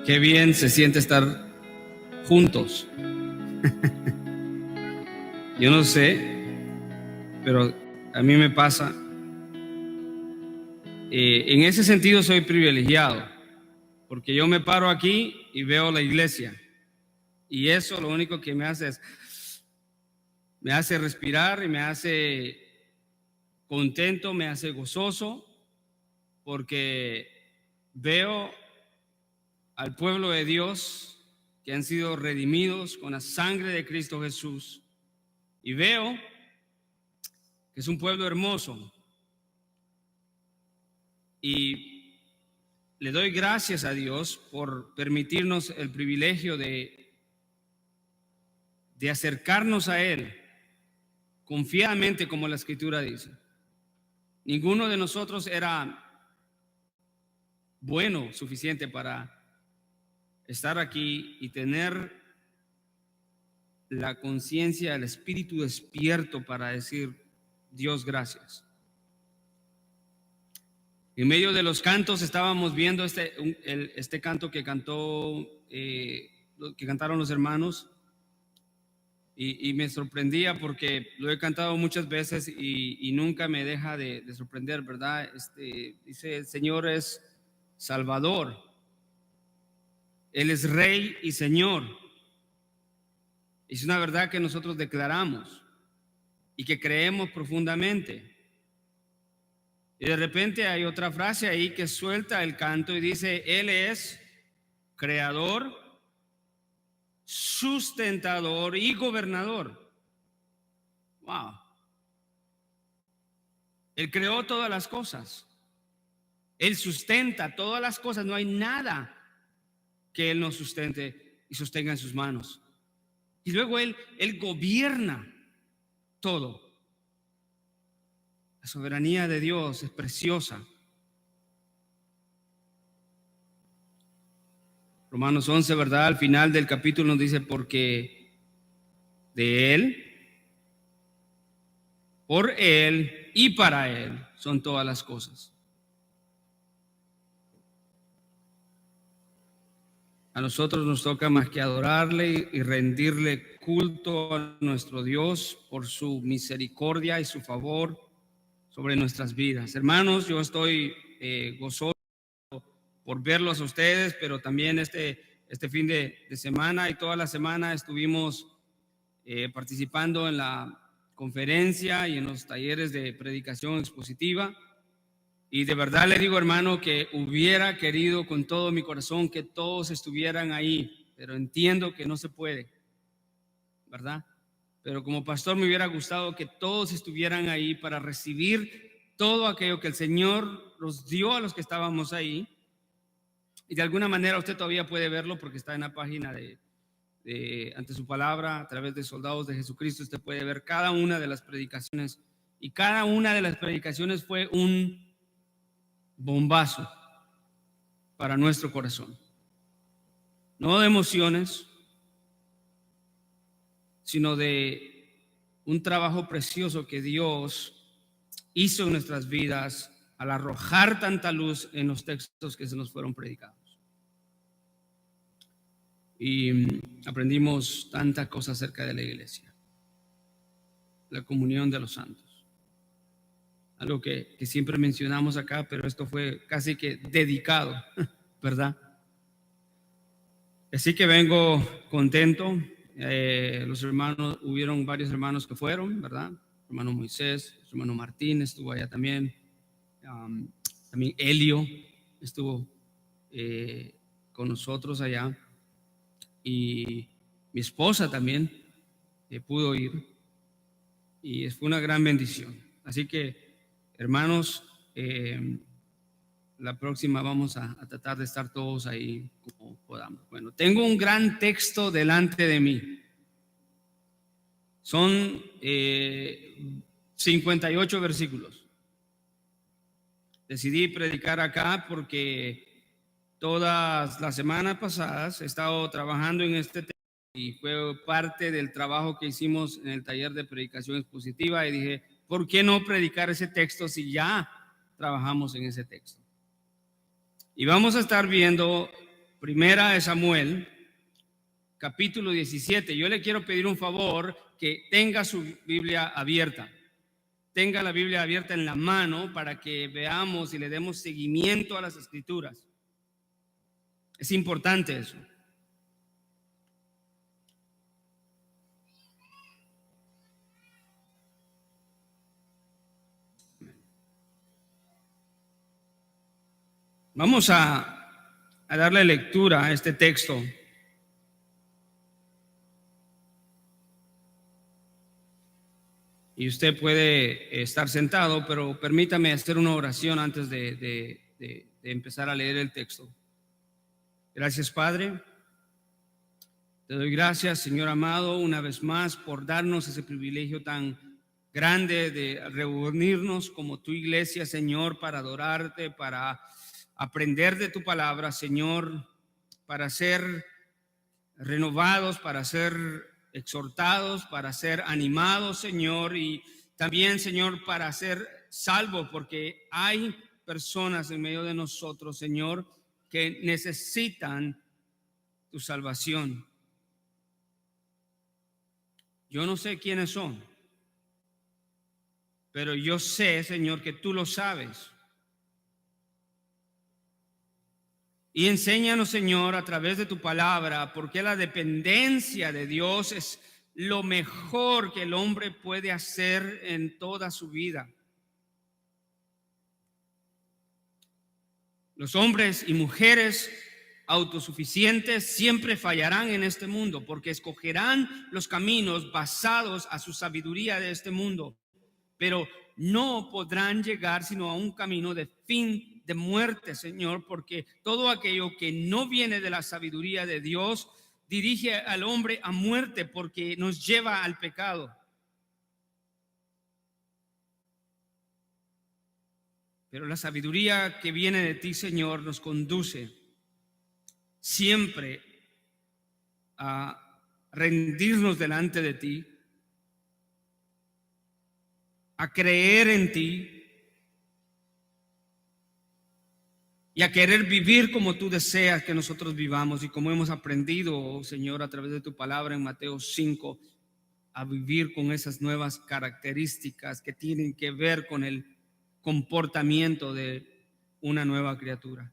Qué bien se siente estar juntos. Yo no sé, pero a mí me pasa. En ese sentido soy privilegiado, porque yo me paro aquí y veo la iglesia. Y eso lo único que me hace respirar y me hace contento, me hace gozoso, porque veo al pueblo de Dios que han sido redimidos con la sangre de Cristo Jesús. Y veo que es un pueblo hermoso. Y le doy gracias a Dios por permitirnos el privilegio de acercarnos a Él confiadamente, como la Escritura dice. Ninguno de nosotros era bueno suficiente para estar aquí y tener la conciencia, el espíritu despierto para decir: Dios, gracias. En medio de los cantos estábamos viendo este canto que cantaron los hermanos, y me sorprendía porque lo he cantado muchas veces y nunca me deja de sorprender, ¿verdad? Dice: el Señor es Salvador, Él es Rey y Señor. Es una verdad que nosotros declaramos y que creemos profundamente. Y de repente hay otra frase ahí que suelta el canto y dice: Él es creador, sustentador y gobernador. Wow. Él creó todas las cosas. Él sustenta todas las cosas. No hay nada que Él no sustente y sostenga en sus manos. Y luego Él gobierna todo. La soberanía de Dios es preciosa. Romanos 11, ¿verdad? Al final del capítulo nos dice: porque de Él, por Él y para Él son todas las cosas. A nosotros nos toca más que adorarle y rendirle culto a nuestro Dios por su misericordia y su favor sobre nuestras vidas. Hermanos, yo estoy gozoso por verlos a ustedes, pero también este fin de semana y toda la semana estuvimos participando en la conferencia y en los talleres de predicación expositiva. Y de verdad le digo, hermano, que hubiera querido con todo mi corazón que todos estuvieran ahí, pero entiendo que no se puede, ¿verdad? Pero como pastor me hubiera gustado que todos estuvieran ahí para recibir todo aquello que el Señor nos dio a los que estábamos ahí. Y de alguna manera usted todavía puede verlo porque está en la página de Ante su Palabra, a través de Soldados de Jesucristo. Usted puede ver cada una de las predicaciones, y cada una de las predicaciones fue un bombazo para nuestro corazón. No de emociones, sino de un trabajo precioso que Dios hizo en nuestras vidas al arrojar tanta luz en los textos que se nos fueron predicados. Y aprendimos tantas cosas acerca de la iglesia, la comunión de los santos. Algo que siempre mencionamos acá, pero esto fue casi que dedicado, ¿verdad? Así que vengo contento. Los hermanos, hubieron varios hermanos que fueron, ¿verdad? El hermano Moisés, el hermano Martín estuvo allá también. También Elio estuvo con nosotros allá. Y mi esposa también pudo ir. Y fue una gran bendición. Así que, hermanos, la próxima vamos a tratar de estar todos ahí como podamos. Bueno, tengo un gran texto delante de mí. Son 58 versículos. Decidí predicar acá porque todas las semanas pasadas he estado trabajando en este tema y fue parte del trabajo que hicimos en el taller de predicación expositiva, y dije: ¿por qué no predicar ese texto si ya trabajamos en ese texto? Y vamos a estar viendo Primera de Samuel, capítulo 17. Yo le quiero pedir un favor, que tenga su Biblia abierta. Tenga la Biblia abierta en la mano para que veamos y le demos seguimiento a las Escrituras. Es importante eso. Vamos a darle lectura a este texto. Y usted puede estar sentado, pero permítame hacer una oración antes de empezar a leer el texto. Gracias, Padre. Te doy gracias, Señor amado, una vez más por darnos ese privilegio tan grande de reunirnos como tu iglesia, Señor, para adorarte, para aprender de tu palabra, Señor, para ser renovados, para ser exhortados, para ser animados, Señor, y también, Señor, para ser salvos, porque hay personas en medio de nosotros, Señor, que necesitan tu salvación. Yo no sé quiénes son, pero yo sé, Señor, que tú lo sabes. Y enséñanos, Señor, a través de tu palabra, porque la dependencia de Dios es lo mejor que el hombre puede hacer en toda su vida. Los hombres y mujeres autosuficientes siempre fallarán en este mundo, porque escogerán los caminos basados a su sabiduría de este mundo, pero no podrán llegar sino a un camino de fin de muerte, Señor, porque todo aquello que no viene de la sabiduría de Dios dirige al hombre a muerte, porque nos lleva al pecado. Pero la sabiduría que viene de ti, Señor, nos conduce siempre a rendirnos delante de ti, a creer en ti y a querer vivir como tú deseas que nosotros vivamos, y como hemos aprendido, Señor, a través de tu palabra en Mateo 5, a vivir con esas nuevas características que tienen que ver con el comportamiento de una nueva criatura.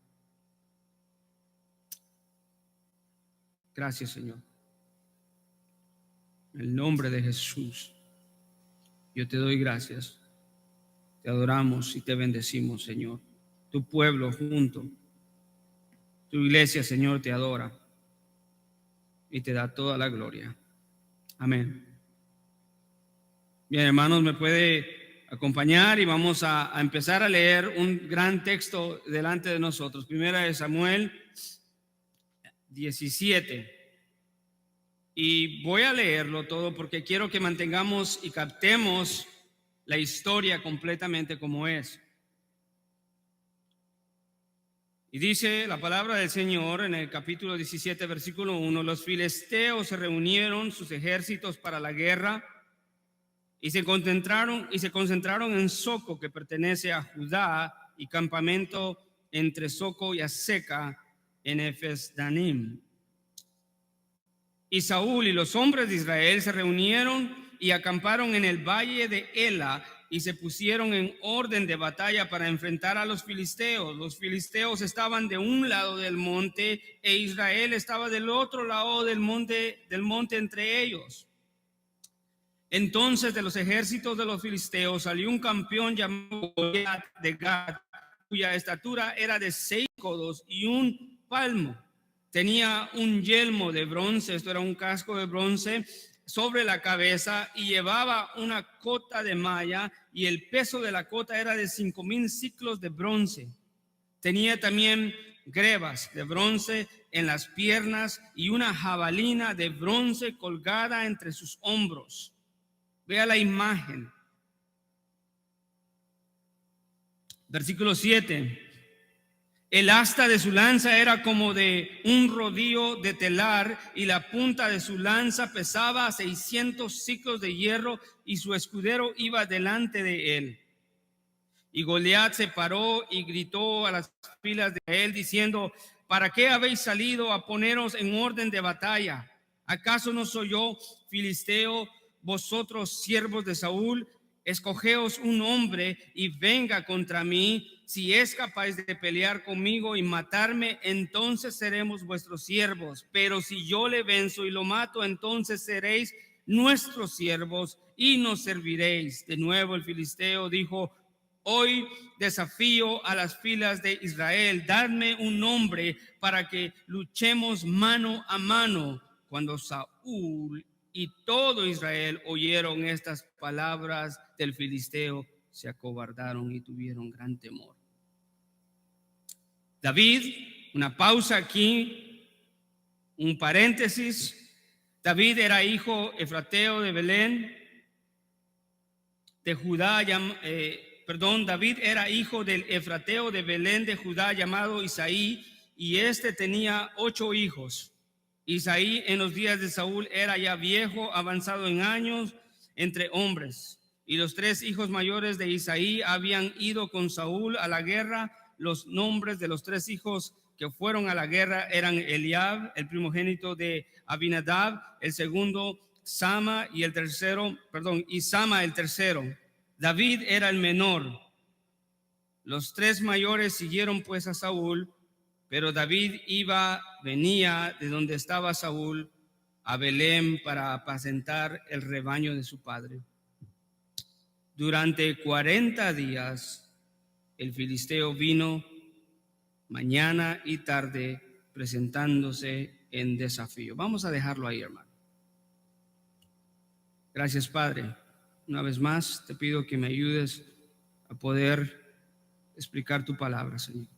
Gracias, Señor. En el nombre de Jesús, yo te doy gracias. Te adoramos y te bendecimos, Señor. Tu pueblo junto, tu iglesia, Señor, te adora y te da toda la gloria. Amén. Bien, hermanos, me puede acompañar y vamos a empezar a leer un gran texto delante de nosotros. Primera de Samuel 17. Y voy a leerlo todo porque quiero que mantengamos y captemos la historia completamente como es. Y dice la palabra del Señor en el capítulo 17, versículo 1: los filisteos se reunieron sus ejércitos para la guerra y se concentraron en Soco, que pertenece a Judá, y campamento entre Soco y Aseca en Efes-Danim. Y Saúl y los hombres de Israel se reunieron y acamparon en el valle de Ela y se pusieron en orden de batalla para enfrentar a los filisteos. Los filisteos estaban de un lado del monte e Israel estaba del otro lado del monte entre ellos. Entonces de los ejércitos de los filisteos salió un campeón llamado Goliat de Gat, cuya estatura era de 6 codos y un palmo. Tenía un yelmo de bronce, esto era un casco de bronce, sobre la cabeza, y llevaba una cota de malla, y el peso de la cota era de 5,000 siclos de bronce. Tenía también grebas de bronce en las piernas y una jabalina de bronce colgada entre sus hombros. Vea la imagen. Versículo 7. El asta de su lanza era como de un rodillo de telar, y la punta de su lanza pesaba 600 siclos de hierro, y su escudero iba delante de él. Y Goliat se paró y gritó a las filas de él diciendo: ¿para qué habéis salido a poneros en orden de batalla? ¿Acaso no soy yo filisteo, vosotros siervos de Saúl? Escogeos un hombre y venga contra mí. Si es capaz de pelear conmigo y matarme, entonces seremos vuestros siervos. Pero si yo le venzo y lo mato, entonces seréis nuestros siervos y nos serviréis. De nuevo el filisteo dijo: hoy desafío a las filas de Israel, dadme un nombre para que luchemos mano a mano. Cuando Saúl y todo Israel oyeron estas palabras del filisteo, se acobardaron y tuvieron gran temor. David, una pausa aquí, un paréntesis. David era hijo efrateo de Belén, de Judá. David era hijo del efrateo de Belén de Judá llamado Isaí, y este tenía 8 hijos. Isaí en los días de Saúl era ya viejo, avanzado en años entre hombres, y los 3 hijos mayores de Isaí habían ido con Saúl a la guerra. Los nombres de los 3 hijos que fueron a la guerra eran Eliab, el primogénito de Abinadab, el segundo Sama y Sama el tercero. David era el menor. Los 3 mayores siguieron pues a Saúl, pero David venía de donde estaba Saúl a Belén para apacentar el rebaño de su padre. Durante 40 días el filisteo vino mañana y tarde presentándose en desafío. Vamos a dejarlo ahí, hermano. Gracias, Padre. Una vez más te pido que me ayudes a poder explicar tu palabra, Señor,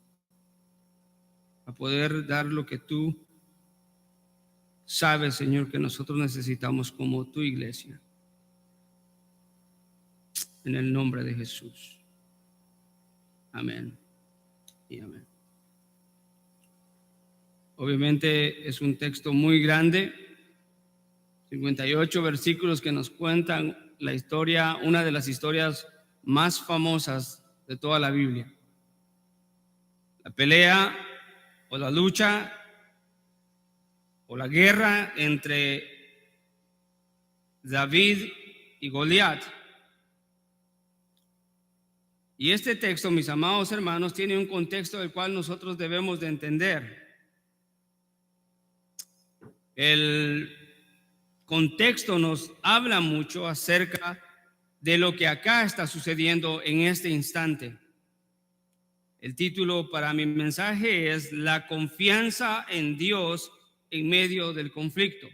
a poder dar lo que tú sabes, Señor, que nosotros necesitamos como tu iglesia. En el nombre de Jesús. Amén y amén. Obviamente es un texto muy grande, 58 versículos que nos cuentan la historia, una de las historias más famosas de toda la Biblia. La pelea o la lucha o la guerra entre David y Goliat. Y este texto, mis amados hermanos, tiene un contexto del cual nosotros debemos de entender. El contexto nos habla mucho acerca de lo que acá está sucediendo en este instante. El título para mi mensaje es La confianza en Dios en medio del conflicto.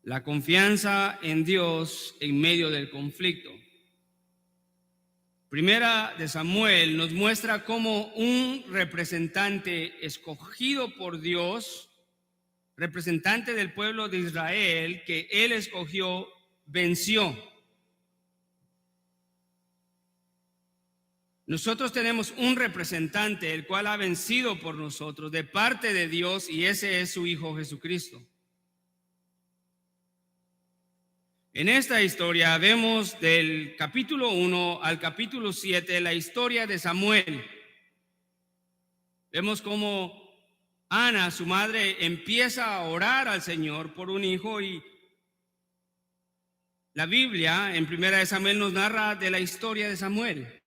La confianza en Dios en medio del conflicto. Primera de Samuel nos muestra cómo un representante escogido por Dios, representante del pueblo de Israel que él escogió, venció. Nosotros tenemos un representante el cual ha vencido por nosotros de parte de Dios, y ese es su Hijo Jesucristo. En esta historia vemos del capítulo 1 al capítulo 7 la historia de Samuel. Vemos cómo Ana, su madre, empieza a orar al Señor por un hijo, y la Biblia en Primera de Samuel nos narra de la historia de Samuel.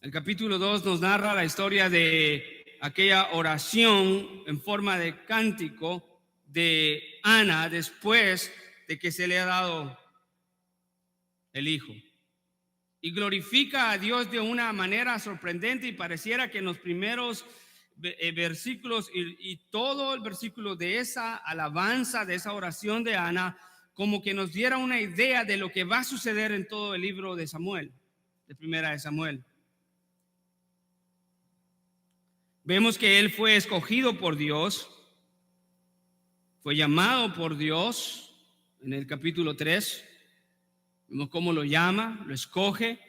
El capítulo 2 nos narra la historia de aquella oración en forma de cántico de Ana después de que se le ha dado el hijo, y glorifica a Dios de una manera sorprendente, y pareciera que en los primeros versículos y todo el versículo de esa alabanza, de esa oración de Ana, como que nos diera una idea de lo que va a suceder en todo el libro de Samuel, de Primera de Samuel. Vemos que él fue escogido por Dios, fue llamado por Dios. En el capítulo 3 vemos cómo lo llama, lo escoge,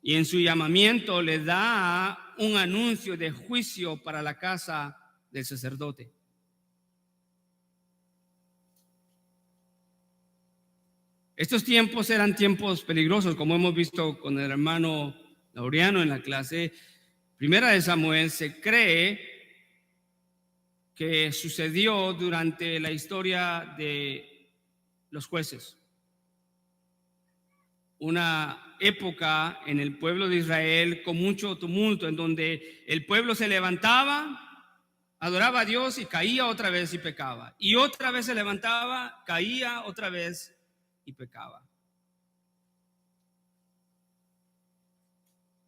y en su llamamiento le da un anuncio de juicio para la casa del sacerdote. Estos tiempos eran tiempos peligrosos, como hemos visto con el hermano Laureano en la clase primera de Samuel, se cree que sucedió durante la historia de los jueces. Una época en el pueblo de Israel con mucho tumulto, en donde el pueblo se levantaba, adoraba a Dios y caía otra vez y pecaba. Y otra vez se levantaba, caía otra vez y pecaba.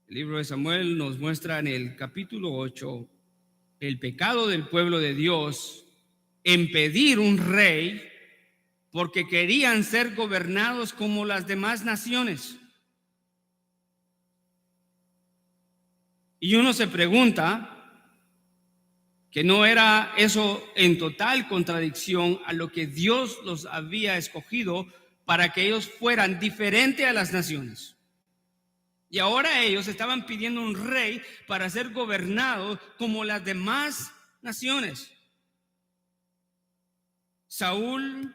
El libro de Samuel nos muestra en el capítulo 8 el pecado del pueblo de Dios en pedir un rey porque querían ser gobernados como las demás naciones. Y uno se pregunta que no era eso en total contradicción a lo que Dios los había escogido para que ellos fueran diferentes a las naciones. Y ahora ellos estaban pidiendo un rey para ser gobernados como las demás naciones. Saúl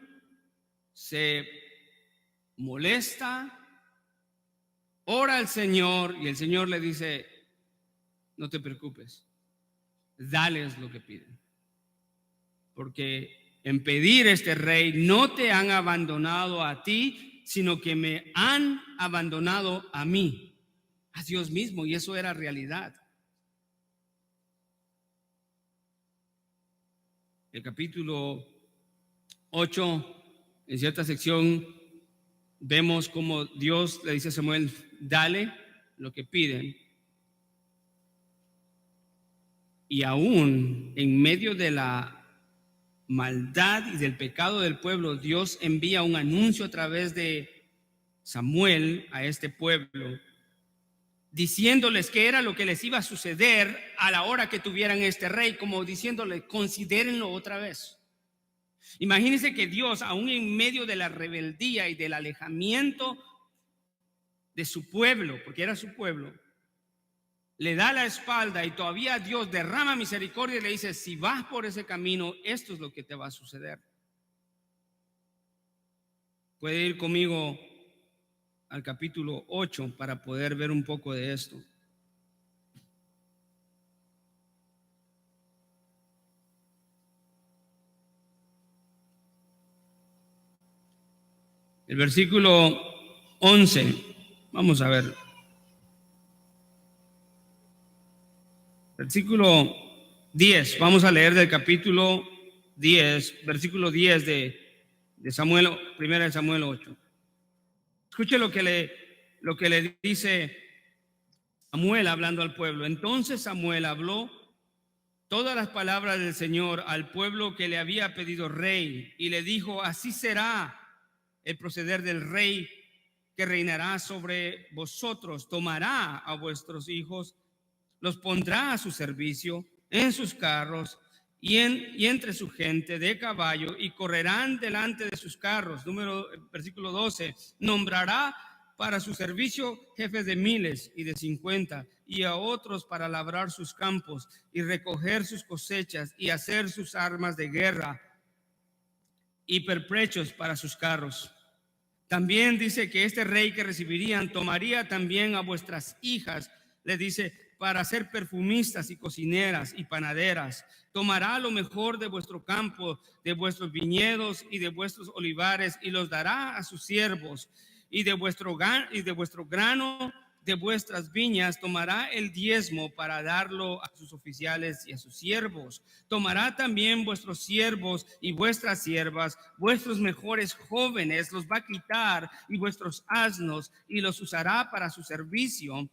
se molesta, ora al Señor y el Señor le dice: no te preocupes, dales lo que piden. Porque en pedir este rey no te han abandonado a ti, sino que me han abandonado a mí, a Dios mismo, y eso era realidad. El capítulo 8, en cierta sección, vemos como Dios le dice a Samuel: dale lo que piden. Y aún en medio de la maldad y del pecado del pueblo, Dios envía un anuncio a través de Samuel a este pueblo, diciéndoles que era lo que les iba a suceder a la hora que tuvieran este rey, como diciéndoles: considérenlo otra vez. Imagínense que Dios, aún en medio de la rebeldía y del alejamiento de su pueblo, porque era su pueblo, le da la espalda y todavía Dios derrama misericordia y le dice: si vas por ese camino, esto es lo que te va a suceder. Puede ir conmigo al capítulo 8 para poder ver un poco de esto. El versículo 11, vamos a ver. Versículo 10, vamos a leer del capítulo 10, versículo 10 de Samuel, primera de Samuel 8. Escuche lo que le dice Samuel hablando al pueblo. Entonces Samuel habló todas las palabras del Señor al pueblo que le había pedido rey, y le dijo: así será el proceder del rey que reinará sobre vosotros. Tomará a vuestros hijos, los pondrá a su servicio en sus carros y entre su gente de caballo, y correrán delante de sus carros. Versículo 12, nombrará para su servicio jefes de miles y de 50, y a otros para labrar sus campos y recoger sus cosechas y hacer sus armas de guerra y pertrechos para sus carros. También dice que este rey que recibirían tomaría también a vuestras hijas, le dice, para ser perfumistas y cocineras y panaderas. Tomará lo mejor de vuestro campo, de vuestros viñedos y de vuestros olivares, y los dará a sus siervos. Y de vuestro grano de vuestras viñas tomará el diezmo para darlo a sus oficiales y a sus siervos. Tomará también vuestros siervos y vuestras siervas, vuestros mejores jóvenes los va a quitar, y vuestros asnos, y los usará para su servicio.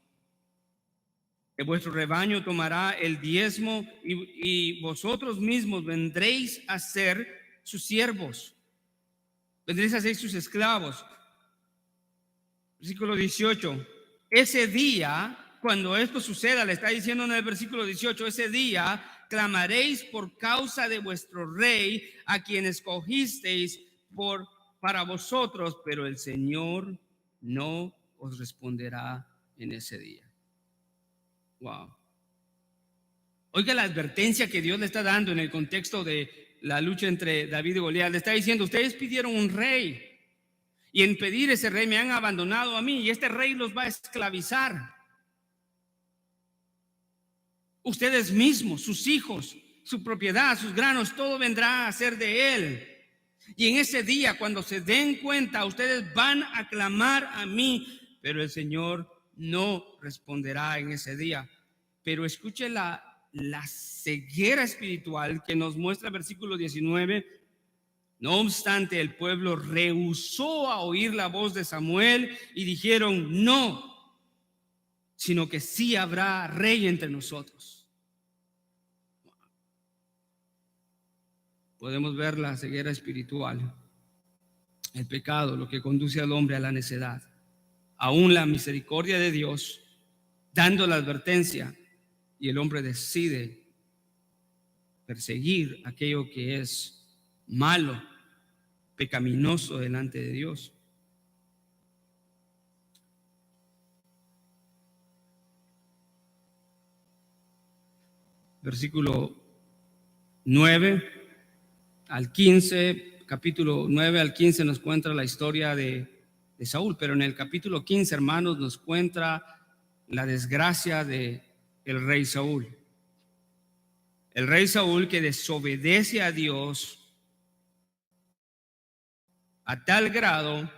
De vuestro rebaño tomará el diezmo, y vosotros mismos vendréis a ser sus siervos, vendréis a ser sus esclavos. Versículo 18. Ese día, cuando esto suceda, le está diciendo en el versículo 18, ese día clamaréis por causa de vuestro rey, a quien escogisteis para vosotros, pero el Señor no os responderá en ese día. Wow. Oiga la advertencia que Dios le está dando en el contexto de la lucha entre David y Goliat. Le está diciendo: ustedes pidieron un rey, y en pedir ese rey me han abandonado a mí, y este rey los va a esclavizar. Ustedes mismos, sus hijos, su propiedad, sus granos, todo vendrá a ser de Él. Y en ese día, cuando se den cuenta, ustedes van a clamar a mí, pero el Señor no responderá en ese día. Pero escuche la ceguera espiritual que nos muestra el versículo 19. No obstante, el pueblo rehusó a oír la voz de Samuel y dijeron: no, sino que sí habrá rey entre nosotros. Podemos ver la ceguera espiritual, el pecado, lo que conduce al hombre a la necedad. Aún la misericordia de Dios, dando la advertencia, y el hombre decide perseguir aquello que es malo, pecaminoso delante de Dios. Versículo 9 al 15, capítulo 9 al 15 nos cuenta la historia de Saúl, pero en el capítulo 15, hermanos, nos cuenta la desgracia de el rey Saúl. El rey Saúl que desobedece a Dios a tal grado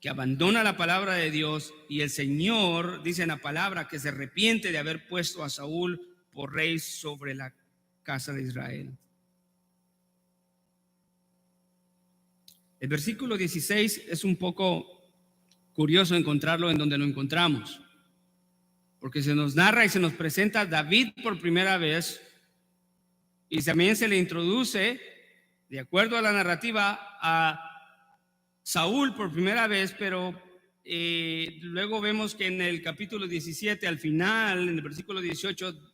que abandona la palabra de Dios, y el Señor dice en la palabra que se arrepiente de haber puesto a Saúl por rey sobre la casa de Israel. El versículo 16 es un poco curioso encontrarlo en donde lo encontramos, porque se nos narra y se nos presenta a David por primera vez, y también se le introduce, de acuerdo a la narrativa, a Saúl por primera vez, pero luego vemos que en el capítulo 17, al final, en el versículo 18,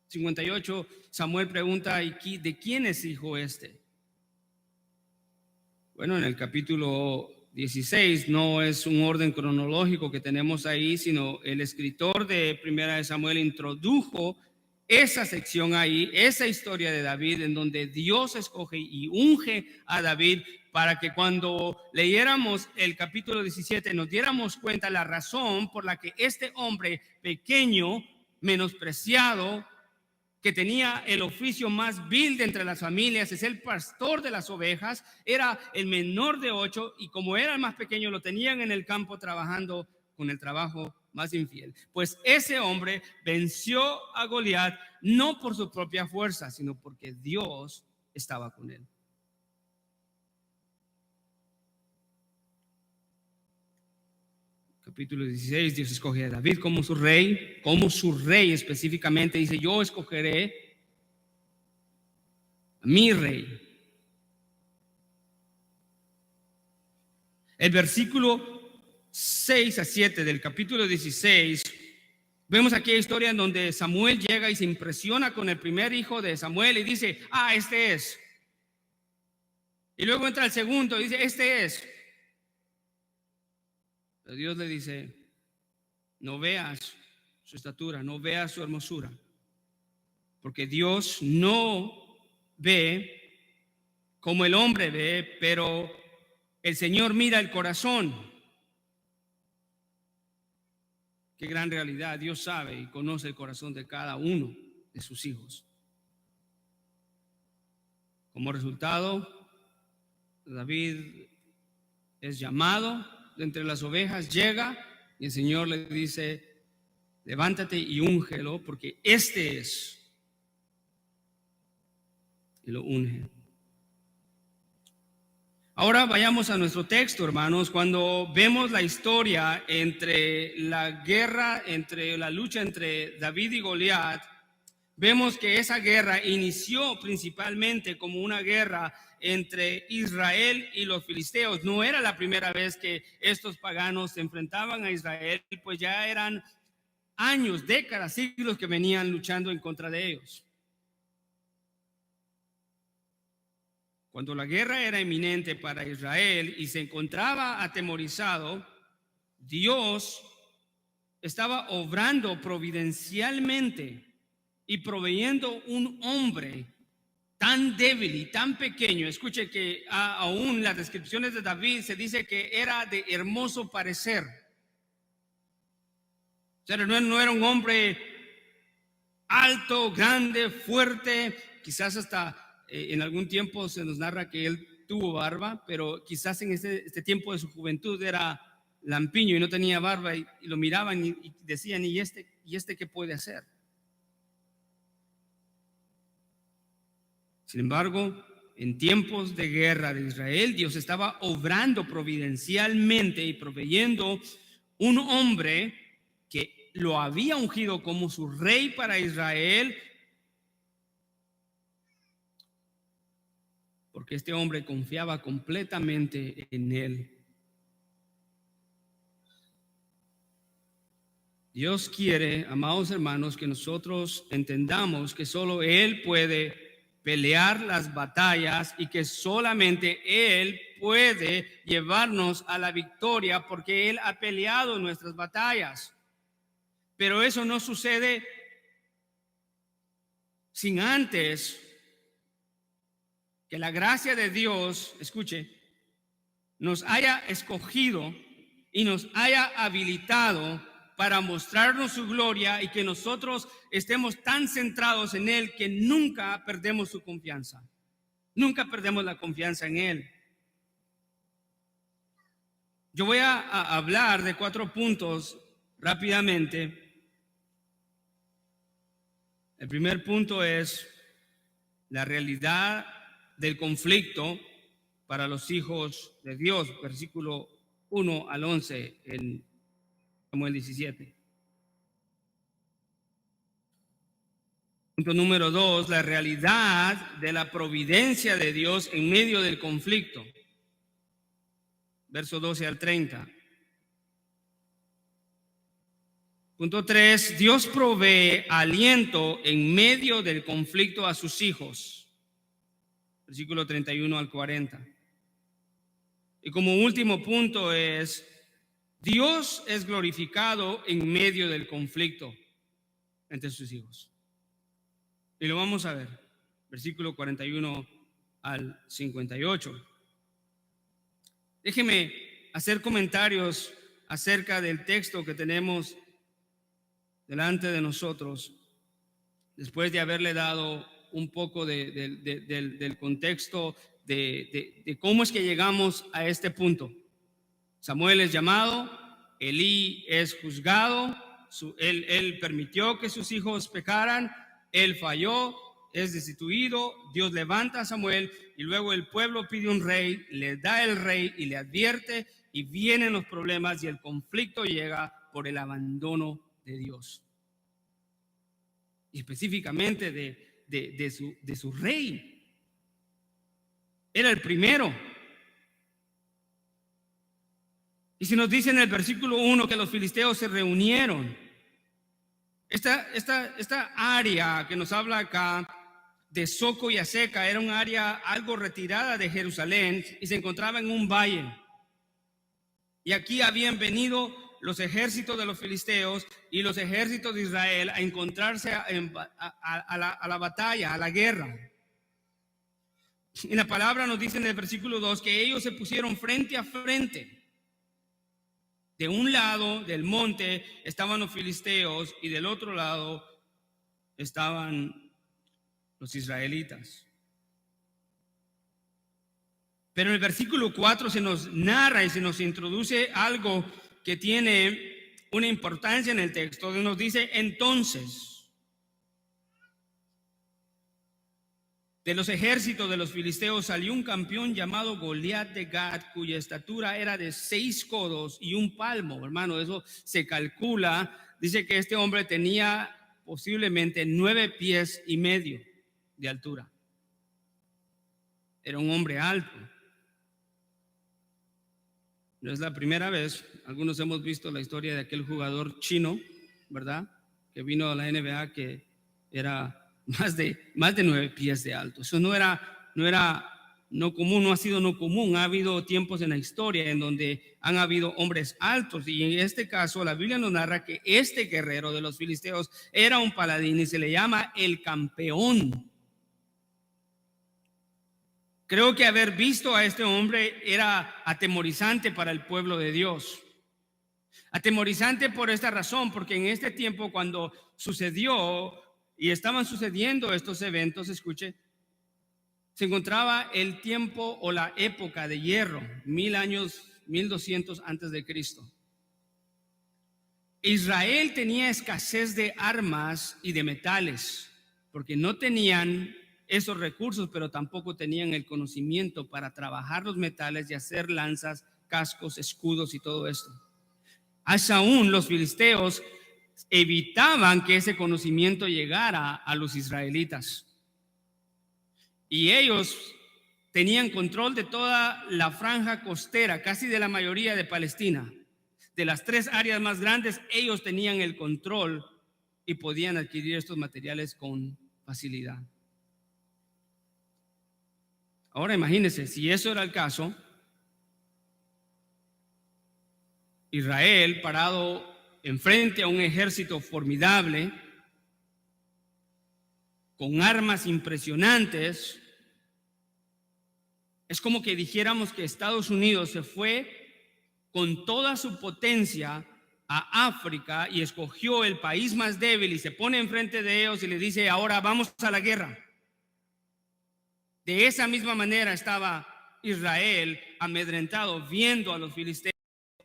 58, Samuel pregunta: ¿y de quién es hijo este? Bueno, en el capítulo 16 no es un orden cronológico que tenemos ahí, sino el escritor de Primera de Samuel introdujo esa sección ahí, esa historia de David, en donde Dios escoge y unge a David, para que cuando leyéramos el capítulo 17 nos diéramos cuenta la razón por la que este hombre pequeño, menospreciado, que tenía el oficio más vil de entre las familias, es el pastor de las ovejas, era el menor de 8, y como era el más pequeño, lo tenían en el campo trabajando con el trabajo más infiel. Pues ese hombre venció a Goliat no por su propia fuerza, sino porque Dios estaba con él. Capítulo 16, Dios escoge a David como su rey específicamente. Dice: yo escogeré a mi rey. El versículo 6 a 7 del capítulo 16, vemos aquella historia en donde Samuel llega y se impresiona con el primer hijo de Samuel y dice: este es. Y luego entra el segundo y dice: este es. Pero Dios le dice: no veas su estatura, no veas su hermosura, porque Dios no ve como el hombre ve, pero el Señor mira el corazón. Qué gran realidad. Dios sabe y conoce el corazón de cada uno de sus hijos. Como resultado, David es llamado de entre las ovejas, llega y el Señor le dice: levántate y úngelo, porque este es. Y lo unge. Ahora vayamos a nuestro texto, hermanos. Cuando vemos la historia entre la guerra, entre la lucha entre David y Goliat, vemos que esa guerra inició principalmente como una guerra entre Israel y los filisteos. No era la primera vez que estos paganos se enfrentaban a Israel, pues ya eran años, décadas, siglos que venían luchando en contra de ellos. Cuando la guerra era inminente para Israel y se encontraba atemorizado, Dios estaba obrando providencialmente y proveyendo un hombre tan débil y tan pequeño. Escuche que aún las descripciones de David se dice que era de hermoso parecer. O sea, no era un hombre alto, grande, fuerte, quizás hasta en algún tiempo se nos narra que él tuvo barba, pero quizás en este tiempo de su juventud era lampiño y no tenía barba, y lo miraban y decían, ¿y este qué puede hacer? Sin embargo, en tiempos de guerra de Israel, Dios estaba obrando providencialmente y proveyendo un hombre que lo había ungido como su rey para Israel, porque este hombre confiaba completamente en él. Dios quiere, amados hermanos, que nosotros entendamos que solo Él puede pelear las batallas y que solamente Él puede llevarnos a la victoria, porque Él ha peleado nuestras batallas. Pero eso no sucede sin antes que la gracia de Dios, escuche, nos haya escogido y nos haya habilitado para mostrarnos su gloria, y que nosotros estemos tan centrados en Él que nunca perdemos su confianza. Nunca perdemos la confianza en Él. Yo voy a hablar de 4 puntos rápidamente. El primer punto es la realidad del conflicto para los hijos de Dios, versículo 1 al 11 en Samuel 17. Punto número 2, la realidad de la providencia de Dios en medio del conflicto. Verso 12 al 30. Punto 3, Dios provee aliento en medio del conflicto a sus hijos. Versículo 31 al 40. Y como último punto es, Dios es glorificado en medio del conflicto entre sus hijos. Y lo vamos a ver, versículo 41 al 58. Déjeme hacer comentarios acerca del texto que tenemos delante de nosotros, después de haberle dado un poco del contexto de cómo es que llegamos a este punto. Samuel es llamado, Elí es juzgado, él permitió que sus hijos pecaran, él falló, es destituido, Dios levanta a Samuel y luego el pueblo pide un rey, le da el rey y le advierte, y vienen los problemas y el conflicto llega por el abandono de Dios. Y específicamente de su rey. Era el primero. Y si nos dice en el versículo 1 que los filisteos se reunieron, esta área que nos habla acá de Soco y Aseca era un área algo retirada de Jerusalén y se encontraba en un valle. Y aquí habían venido los ejércitos de los filisteos y los ejércitos de Israel a encontrarse a la batalla, a la guerra. Y la palabra nos dice en el versículo 2 que ellos se pusieron frente a frente. De un lado del monte estaban los filisteos y del otro lado estaban los israelitas. Pero en el versículo 4 se nos narra y se nos introduce algo que tiene una importancia en el texto. Nos dice: entonces, de los ejércitos de los filisteos salió un campeón llamado Goliat de Gat, cuya estatura era de 6 codos y 1 palmo. Hermano, eso se calcula. Dice que este hombre tenía posiblemente 9 pies y medio de altura. Era un hombre alto. No es la primera vez. Algunos hemos visto la historia de aquel jugador chino, ¿verdad?, que vino a la NBA, que era más de 9 pies de alto. Eso no común, no ha sido no común. Ha habido tiempos en la historia en donde han habido hombres altos, y en este caso la Biblia nos narra que este guerrero de los filisteos era un paladín y se le llama el campeón. Creo que haber visto a este hombre era atemorizante para el pueblo de Dios. Atemorizante por esta razón, porque en este tiempo, cuando sucedió y estaban sucediendo estos eventos, escuche, se encontraba el tiempo o la época de hierro, 1000 años, 1200 antes de Cristo. Israel tenía escasez de armas y de metales, porque no tenían esos recursos, pero tampoco tenían el conocimiento para trabajar los metales y hacer lanzas, cascos, escudos y todo esto. Aún los filisteos evitaban que ese conocimiento llegara a los israelitas. Y ellos tenían control de toda la franja costera, casi de la mayoría de Palestina. De las 3 áreas más grandes, ellos tenían el control y podían adquirir estos materiales con facilidad. Ahora imagínense, si eso era el caso, Israel parado enfrente a un ejército formidable, con armas impresionantes, es como que dijéramos que Estados Unidos se fue con toda su potencia a África y escogió el país más débil y se pone enfrente de ellos y le dice: ahora vamos a la guerra. De esa misma manera estaba Israel amedrentado, viendo a los filisteos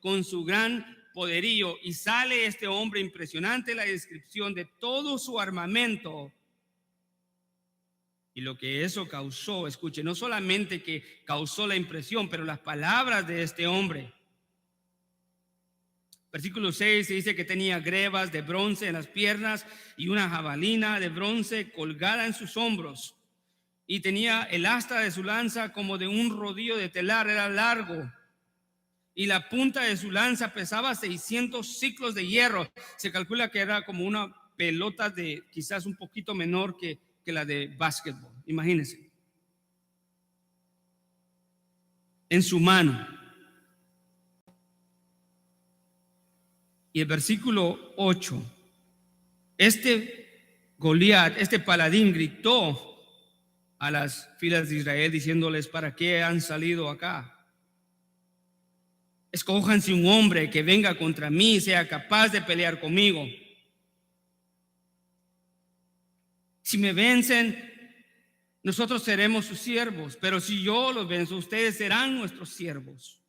con su gran poderío, y sale este hombre impresionante, la descripción de todo su armamento y lo que eso causó. Escuche, no solamente que causó la impresión, pero las palabras de este hombre. Versículo 6 se dice que tenía grebas de bronce en las piernas y una jabalina de bronce colgada en sus hombros, y tenía el asta de su lanza como de un rodillo de telar, era largo, y la punta de su lanza pesaba 600 ciclos de hierro. Se calcula que era como una pelota de quizás un poquito menor que la de básquetbol, imagínense, en su mano. Y el versículo 8, Goliat, este paladín, gritó a las filas de Israel diciéndoles: ¿para qué han salido acá? Escójanse un hombre que venga contra mí y sea capaz de pelear conmigo. Si me vencen, nosotros seremos sus siervos, pero si yo los venzo, ustedes serán nuestros siervos.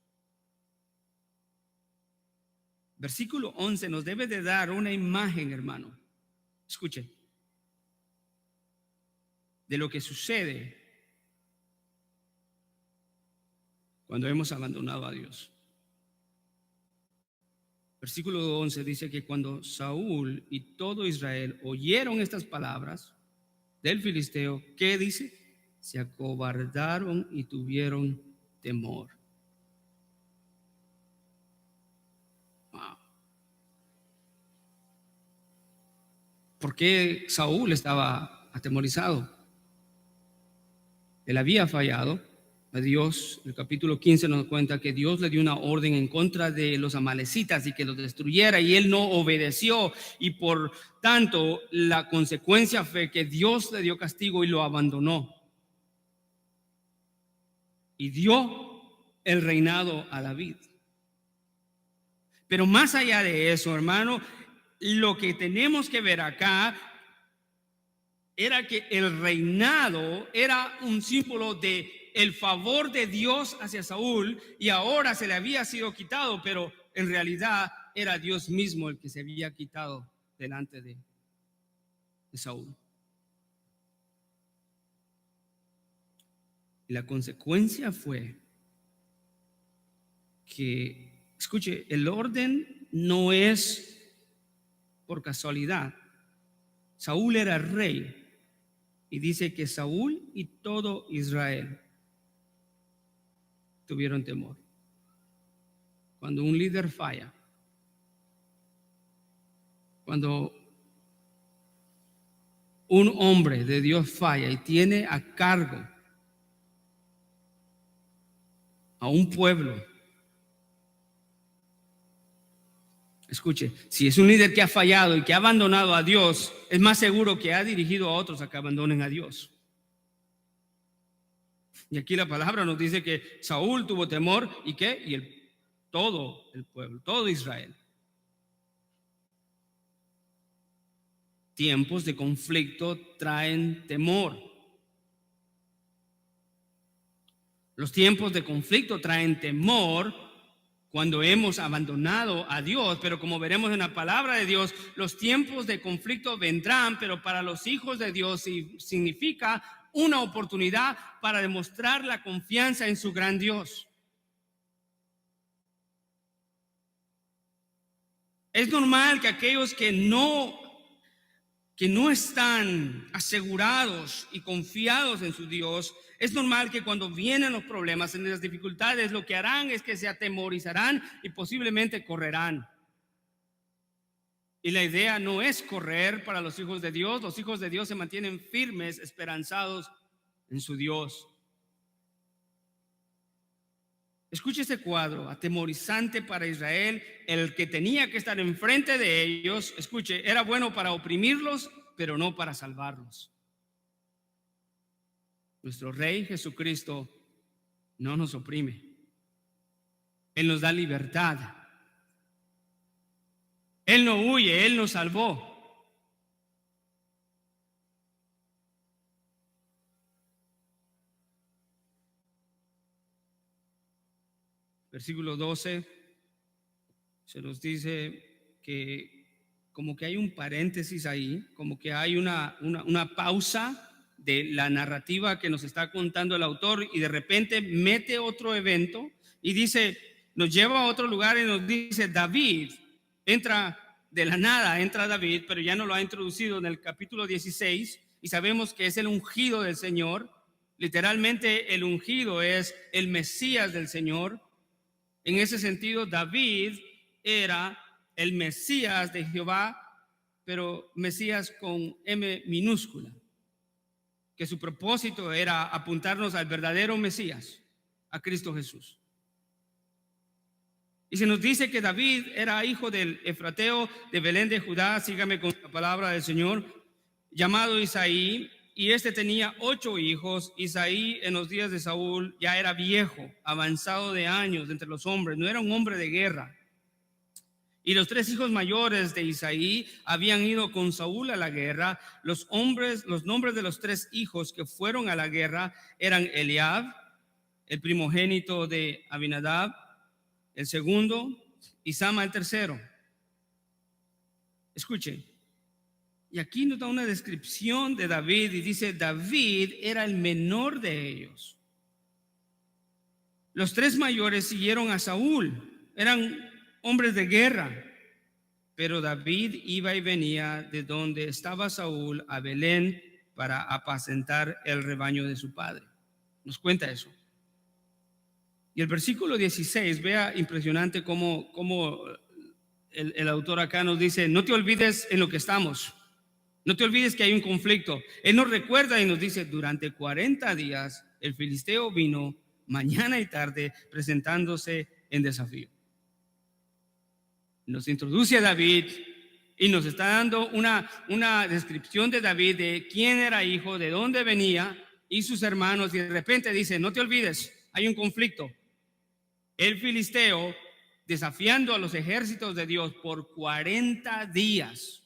Versículo 11 nos debe de dar una imagen, hermano. Escuche, de lo que sucede cuando hemos abandonado a Dios. Versículo 11 dice que cuando Saúl y todo Israel oyeron estas palabras del filisteo, ¿qué dice? Se acobardaron y tuvieron temor. Wow. ¿Por qué Saúl estaba atemorizado? Él había fallado a Dios. El capítulo 15 nos cuenta que Dios le dio una orden en contra de los amalecitas y que los destruyera, y él no obedeció, y por tanto la consecuencia fue que Dios le dio castigo y lo abandonó y dio el reinado a David. Pero más allá de eso, hermano, lo que tenemos que ver acá era que el reinado era un símbolo de el favor de Dios hacia Saúl, y ahora se le había sido quitado, pero en realidad era Dios mismo el que se había quitado delante de Saúl. Y la consecuencia fue que, escuche, el orden no es por casualidad. Saúl era rey, y dice que Saúl y todo Israel tuvieron temor. Cuando un líder falla, cuando un hombre de Dios falla y tiene a cargo a un pueblo, escuche, si es un líder que ha fallado y que ha abandonado a Dios, es más seguro que ha dirigido a otros a que abandonen a Dios. Y aquí la palabra nos dice que Saúl tuvo temor, y ¿qué? Y todo el pueblo, todo Israel. tiempos de conflicto traen temor. Los tiempos de conflicto traen temor cuando hemos abandonado a Dios, pero como veremos en la palabra de Dios, los tiempos de conflicto vendrán, pero para los hijos de Dios significa una oportunidad para demostrar la confianza en su gran Dios. Es normal que aquellos que no están asegurados y confiados en su Dios, es normal que cuando vienen los problemas, en las dificultades, lo que harán es que se atemorizarán y posiblemente correrán. Y la idea no es correr para los hijos de Dios. Los hijos de Dios se mantienen firmes, esperanzados en su Dios. Escuche este cuadro atemorizante para Israel. El que tenía que estar enfrente de ellos, escuche, era bueno para oprimirlos, pero no para salvarlos. Nuestro Rey Jesucristo no nos oprime. Él nos da libertad. Él no huye, Él nos salvó. Versículo 12 se nos dice que como que hay un paréntesis ahí, como que hay una pausa de la narrativa que nos está contando el autor, y de repente mete otro evento y dice, nos lleva a otro lugar y nos dice David, entra de la nada, entra David, pero ya no lo ha introducido en el capítulo 16 y sabemos que es el ungido del Señor. Literalmente el ungido es el Mesías del Señor. En ese sentido, David era el Mesías de Jehová, pero Mesías con M minúscula, que su propósito era apuntarnos al verdadero Mesías, a Cristo Jesús. Y se nos dice que David era hijo del efrateo de Belén de Judá, sígame con la palabra del Señor, llamado Isaí, y este tenía 8 hijos. Isaí en los días de Saúl ya era viejo, avanzado de años entre los hombres, no era un hombre de guerra. Y los 3 hijos mayores de Isaí habían ido con Saúl a la guerra. Los nombres de los 3 hijos que fueron a la guerra eran Eliab, el primogénito de Abinadab, el segundo, y Sama el tercero. Escuche, y aquí nos da una descripción de David y dice, David era el menor de ellos. Los 3 mayores siguieron a Saúl, eran hombres de guerra, pero David iba y venía de donde estaba Saúl a Belén para apacentar el rebaño de su padre. Nos cuenta eso. Y el versículo 16, vea impresionante cómo el autor acá nos dice, no te olvides en lo que estamos, no te olvides que hay un conflicto. Él nos recuerda y nos dice, durante 40 días el filisteo vino mañana y tarde presentándose en desafío. Nos introduce a David y nos está dando una descripción de David, de quién era hijo, de dónde venía y sus hermanos, y de repente dice, no te olvides, hay un conflicto. El filisteo desafiando a los ejércitos de Dios por 40 días,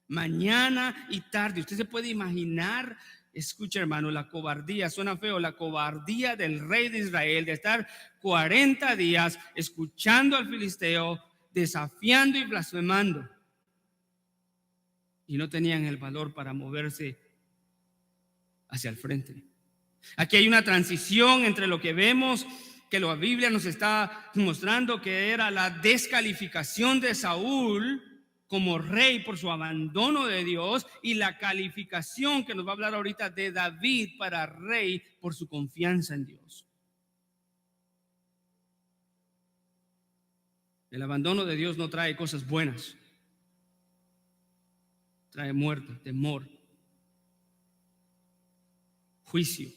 mañana y tarde. Usted se puede imaginar, escucha hermano, la cobardía, suena feo, la cobardía del rey de Israel de estar 40 días escuchando al filisteo, desafiando y blasfemando, y no tenían el valor para moverse hacia el frente. Aquí hay una transición entre lo que vemos, que la Biblia nos está mostrando que era la descalificación de Saúl como rey por su abandono de Dios, y la calificación que nos va a hablar ahorita de David para rey por su confianza en Dios. El abandono de Dios no trae cosas buenas, trae muerte, temor, juicio.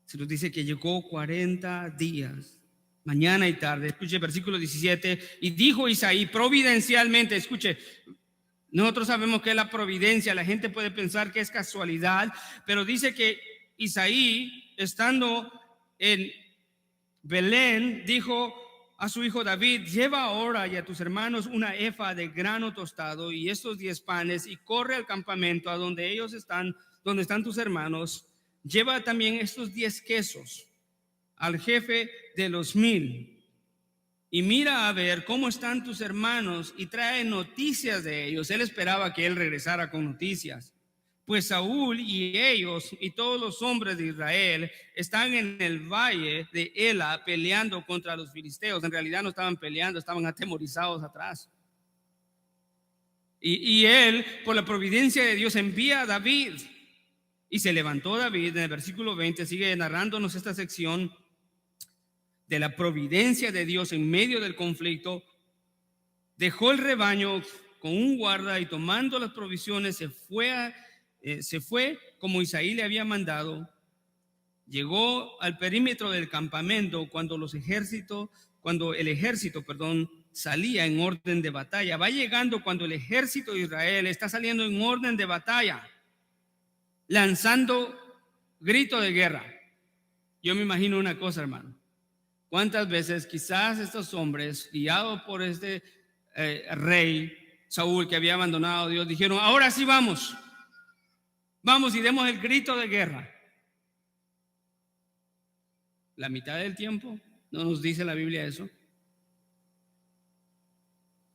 Se nos dice que llegó 40 días, mañana y tarde. Escuche versículo 17, y dijo Isaí providencialmente, escuche, nosotros sabemos que es la providencia, la gente puede pensar que es casualidad, pero dice que Isaí, estando en Belén, dijo, a su hijo David: lleva ahora y a tus hermanos una efa de grano tostado y estos 10 panes, y corre al campamento a donde ellos están, donde están tus hermanos. Lleva también estos 10 quesos al jefe de los 1000 y mira a ver cómo están tus hermanos y trae noticias de ellos. Él esperaba que él regresara con noticias. Pues Saúl y ellos y todos los hombres de Israel están en el valle de Ela peleando contra los filisteos. En realidad no estaban peleando, estaban atemorizados atrás. Y él, por la providencia de Dios, envía a David. Y se levantó David. En el versículo 20 sigue narrándonos esta sección de la providencia de Dios en medio del conflicto. Dejó el rebaño con un guarda y tomando las provisiones se fue como Isaí le había mandado. Llegó al perímetro del campamento cuando el ejército salía en orden de batalla. Va llegando cuando el ejército de Israel está saliendo en orden de batalla, lanzando grito de guerra. Yo me imagino una cosa, hermano. ¿Cuántas veces quizás estos hombres, guiados por este rey Saúl que había abandonado a Dios, dijeron: ahora sí vamos y demos el grito de guerra? La mitad del tiempo no nos dice la Biblia eso.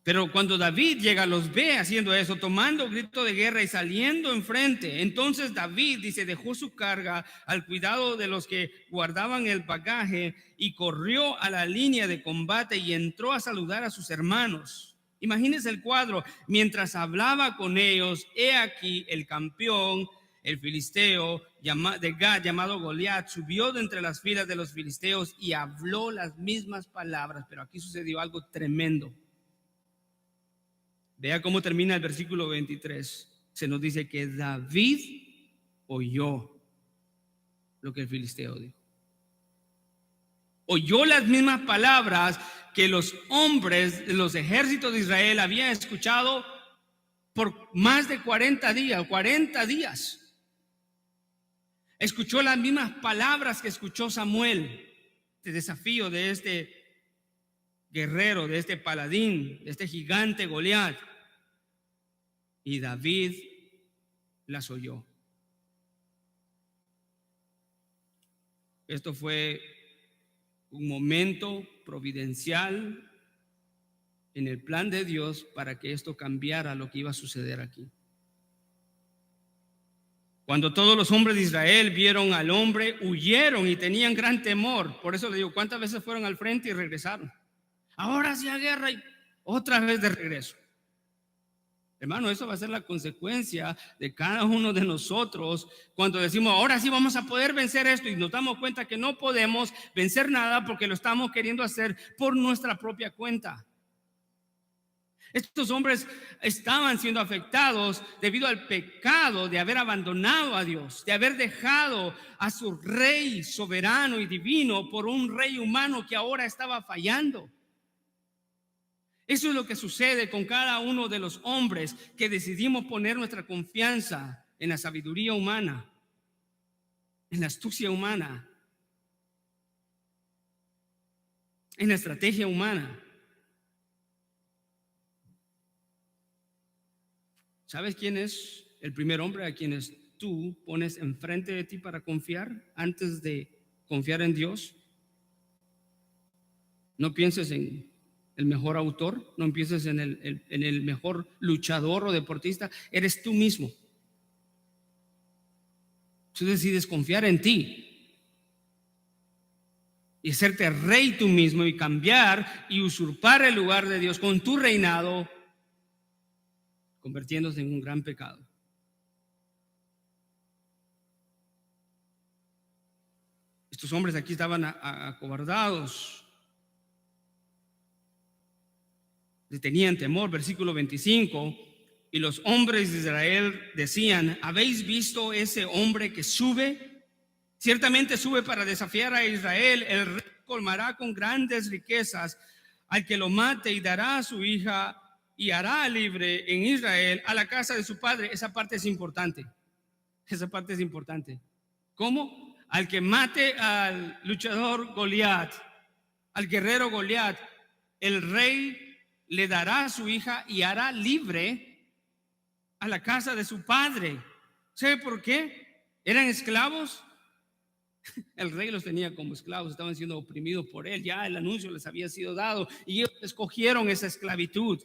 Pero cuando David llega, los ve haciendo eso, tomando grito de guerra y saliendo enfrente. Entonces David, dice, dejó su carga al cuidado de los que guardaban el bagaje y corrió a la línea de combate y entró a saludar a sus hermanos. Imagínense el cuadro. Mientras hablaba con ellos, he aquí el campeón, el filisteo de Gad, llamado Goliat, subió de entre las filas de los filisteos y habló las mismas palabras. Pero aquí sucedió algo tremendo. Vea cómo termina el versículo 23. Se nos dice que David oyó lo que el filisteo dijo. Oyó las mismas palabras que los hombres de los ejércitos de Israel habían escuchado por más de 40 días. Escuchó las mismas palabras que escuchó Samuel, de desafío de este guerrero, de este paladín, de este gigante Goliat. Y David las oyó. Esto fue un momento providencial en el plan de Dios para que esto cambiara lo que iba a suceder aquí. Cuando todos los hombres de Israel vieron al hombre, huyeron y tenían gran temor. Por eso le digo, ¿cuántas veces fueron al frente y regresaron? Ahora sí a guerra y otra vez de regreso. Hermano, eso va a ser la consecuencia de cada uno de nosotros cuando decimos: ahora sí vamos a poder vencer esto, y nos damos cuenta que no podemos vencer nada porque lo estamos queriendo hacer por nuestra propia cuenta. Estos hombres estaban siendo afectados debido al pecado de haber abandonado a Dios, de haber dejado a su rey soberano y divino por un rey humano que ahora estaba fallando. Eso es lo que sucede con cada uno de los hombres que decidimos poner nuestra confianza en la sabiduría humana, en la astucia humana, en la estrategia humana. ¿Sabes quién es el primer hombre a quienes tú pones enfrente de ti para confiar antes de confiar en Dios? No pienses en el mejor autor, no pienses en el mejor luchador o deportista. Eres tú mismo. Tú decides confiar en ti y hacerte rey tú mismo y cambiar y usurpar el lugar de Dios con tu reinado, convirtiéndose en un gran pecado. Estos hombres aquí estaban acobardados, tenían temor. Versículo 25: y los hombres de Israel decían: ¿habéis visto ese hombre que sube? Ciertamente sube para desafiar a Israel. El rey colmará con grandes riquezas al que lo mate y dará a su hija y hará libre en Israel a la casa de su padre. Esa parte es importante. ¿Cómo? Al que mate al luchador Goliat al guerrero Goliat, el rey le dará a su hija y hará libre a la casa de su padre. ¿Sabe por qué? ¿Eran esclavos? El rey los tenía como esclavos, estaban siendo oprimidos por él. Ya el anuncio les había sido dado y ellos escogieron esa esclavitud.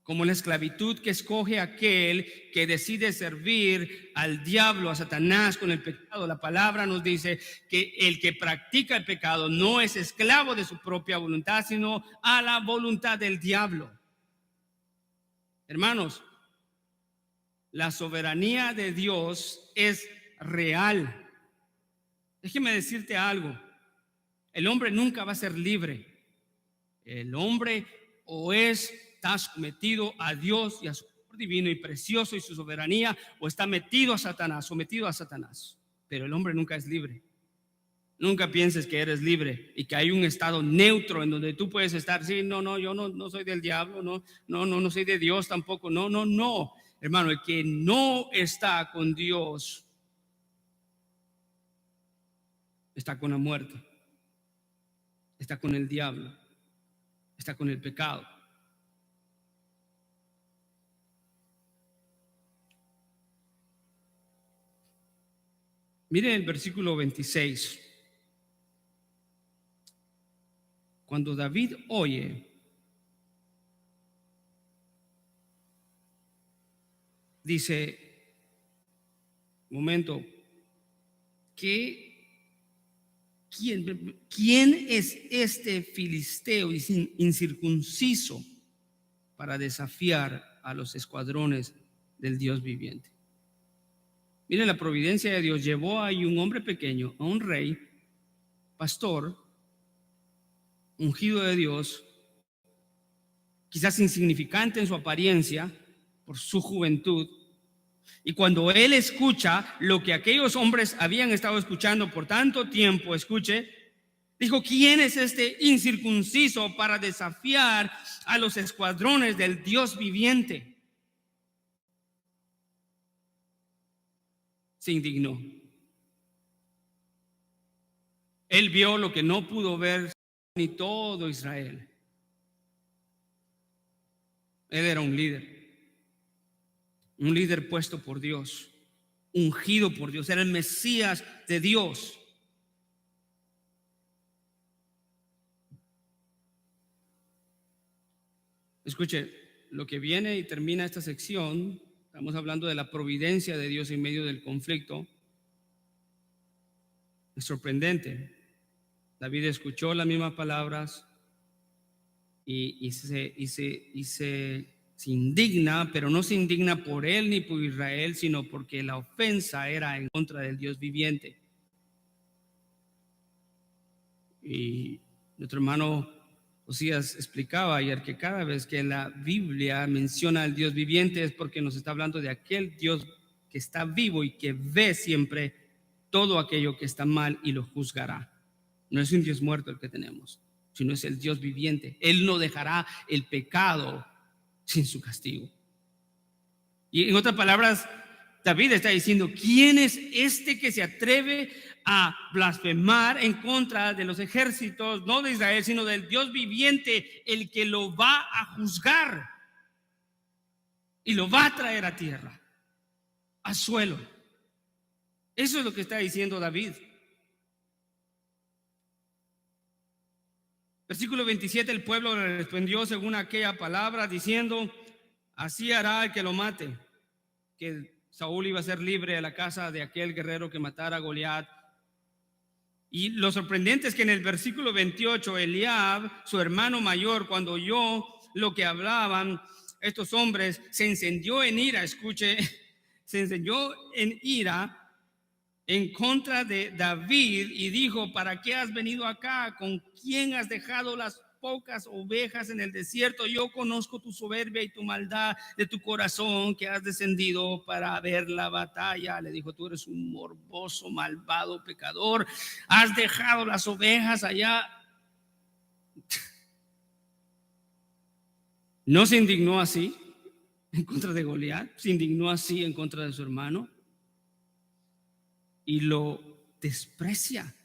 Como la esclavitud que escoge aquel que decide servir al diablo, a Satanás con el pecado. La palabra nos dice que el que practica el pecado no es esclavo de su propia voluntad, sino a la voluntad del diablo. Hermanos, la soberanía de Dios es real. Déjeme decirte algo. El hombre nunca va a ser libre. El hombre está sometido a Dios y a su amor divino y precioso y su soberanía, o está metido a Satanás, sometido a Satanás. Pero el hombre nunca es libre. Nunca pienses que eres libre y que hay un estado neutro en donde tú puedes estar. Sí, no, yo no soy del diablo, no soy de Dios tampoco. No. Hermano, el que no está con Dios está con la muerte, está con el diablo, está con el pecado. Miren el versículo 26. Cuando David oye, dice, momento, ¿quién es este filisteo incircunciso para desafiar a los escuadrones del Dios viviente? Miren, la providencia de Dios llevó ahí un hombre pequeño, a un rey, pastor, ungido de Dios, quizás insignificante en su apariencia por su juventud. Y cuando él escucha lo que aquellos hombres habían estado escuchando por tanto tiempo, escuche, dijo, ¿quién es este incircunciso para desafiar a los escuadrones del Dios viviente? Se indignó. Él vio lo que no pudo ver ni todo Israel. Él era un líder puesto por Dios, ungido por Dios, era el Mesías de Dios. Escuche, lo que viene y termina esta sección, estamos hablando de la providencia de Dios en medio del conflicto. Es sorprendente. David escuchó las mismas palabras y se indigna, pero no se indigna por él ni por Israel, sino porque la ofensa era en contra del Dios viviente. Y nuestro hermano Osías explicaba ayer que cada vez que la Biblia menciona al Dios viviente es porque nos está hablando de aquel Dios que está vivo y que ve siempre todo aquello que está mal y lo juzgará. No es un Dios muerto el que tenemos, sino es el Dios viviente. Él no dejará el pecado sin su castigo. Y en otras palabras, David está diciendo, ¿quién es este que se atreve a blasfemar en contra de los ejércitos, no de Israel, sino del Dios viviente, el que lo va a juzgar y lo va a traer a tierra, a suelo? Eso es lo que está diciendo David. Versículo 27, el pueblo le respondió según aquella palabra, diciendo, así hará el que lo mate, que Saúl iba a ser libre de la casa de aquel guerrero que matara a Goliat. Y lo sorprendente es que en el versículo 28, Eliab, su hermano mayor, cuando oyó lo que hablaban estos hombres, se encendió en ira, escuche, se encendió en ira en contra de David y dijo, ¿para qué has venido acá? ¿Con quién has dejado las pocas ovejas en el desierto? Yo conozco tu soberbia y tu maldad de tu corazón, que has descendido para ver la batalla. Le dijo, tú eres un morboso, malvado pecador, has dejado las ovejas allá. No se indignó así en contra de Goliat, se indignó así en contra de su hermano y lo desprecia.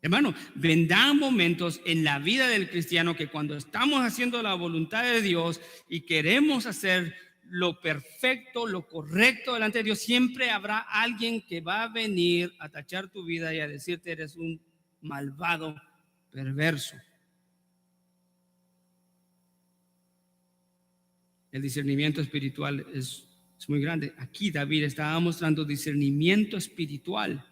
Hermano, vendrán momentos en la vida del cristiano que cuando estamos haciendo la voluntad de Dios y queremos hacer lo perfecto, lo correcto delante de Dios, siempre habrá alguien que va a venir a tachar tu vida y a decirte eres un malvado, perverso. El discernimiento espiritual es muy grande. Aquí David estaba mostrando discernimiento espiritual.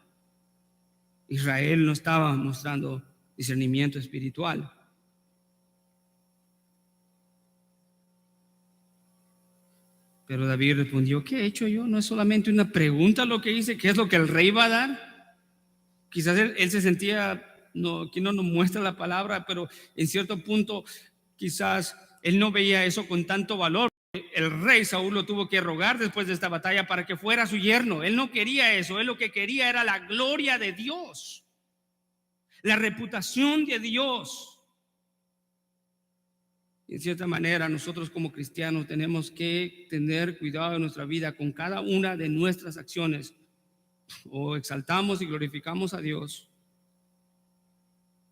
Israel no estaba mostrando discernimiento espiritual. Pero David respondió, ¿qué he hecho yo? No es solamente una pregunta lo que hice, ¿qué es lo que el rey va a dar? Quizás él se sentía, no, aquí no nos muestra la palabra, pero en cierto punto quizás él no veía eso con tanto valor. El rey Saúl lo tuvo que rogar después de esta batalla para que fuera su yerno. Él no quería eso, él lo que quería era la gloria de Dios, la reputación de Dios. Y en cierta manera nosotros como cristianos tenemos que tener cuidado en nuestra vida con cada una de nuestras acciones. O exaltamos y glorificamos a Dios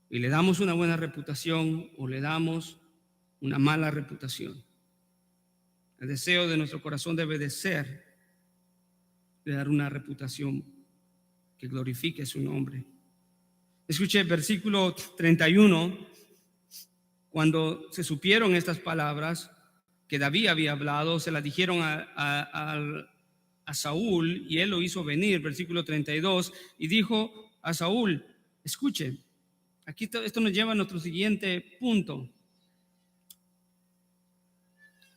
y le damos una buena reputación, o le damos una mala reputación. El deseo de nuestro corazón debe de ser de dar una reputación que glorifique su nombre. Escuche el versículo 31. Cuando se supieron estas palabras que David había hablado, se las dijeron a Saúl, y él lo hizo venir. Versículo 32, y dijo a Saúl, escuche, aquí esto nos lleva a nuestro siguiente punto.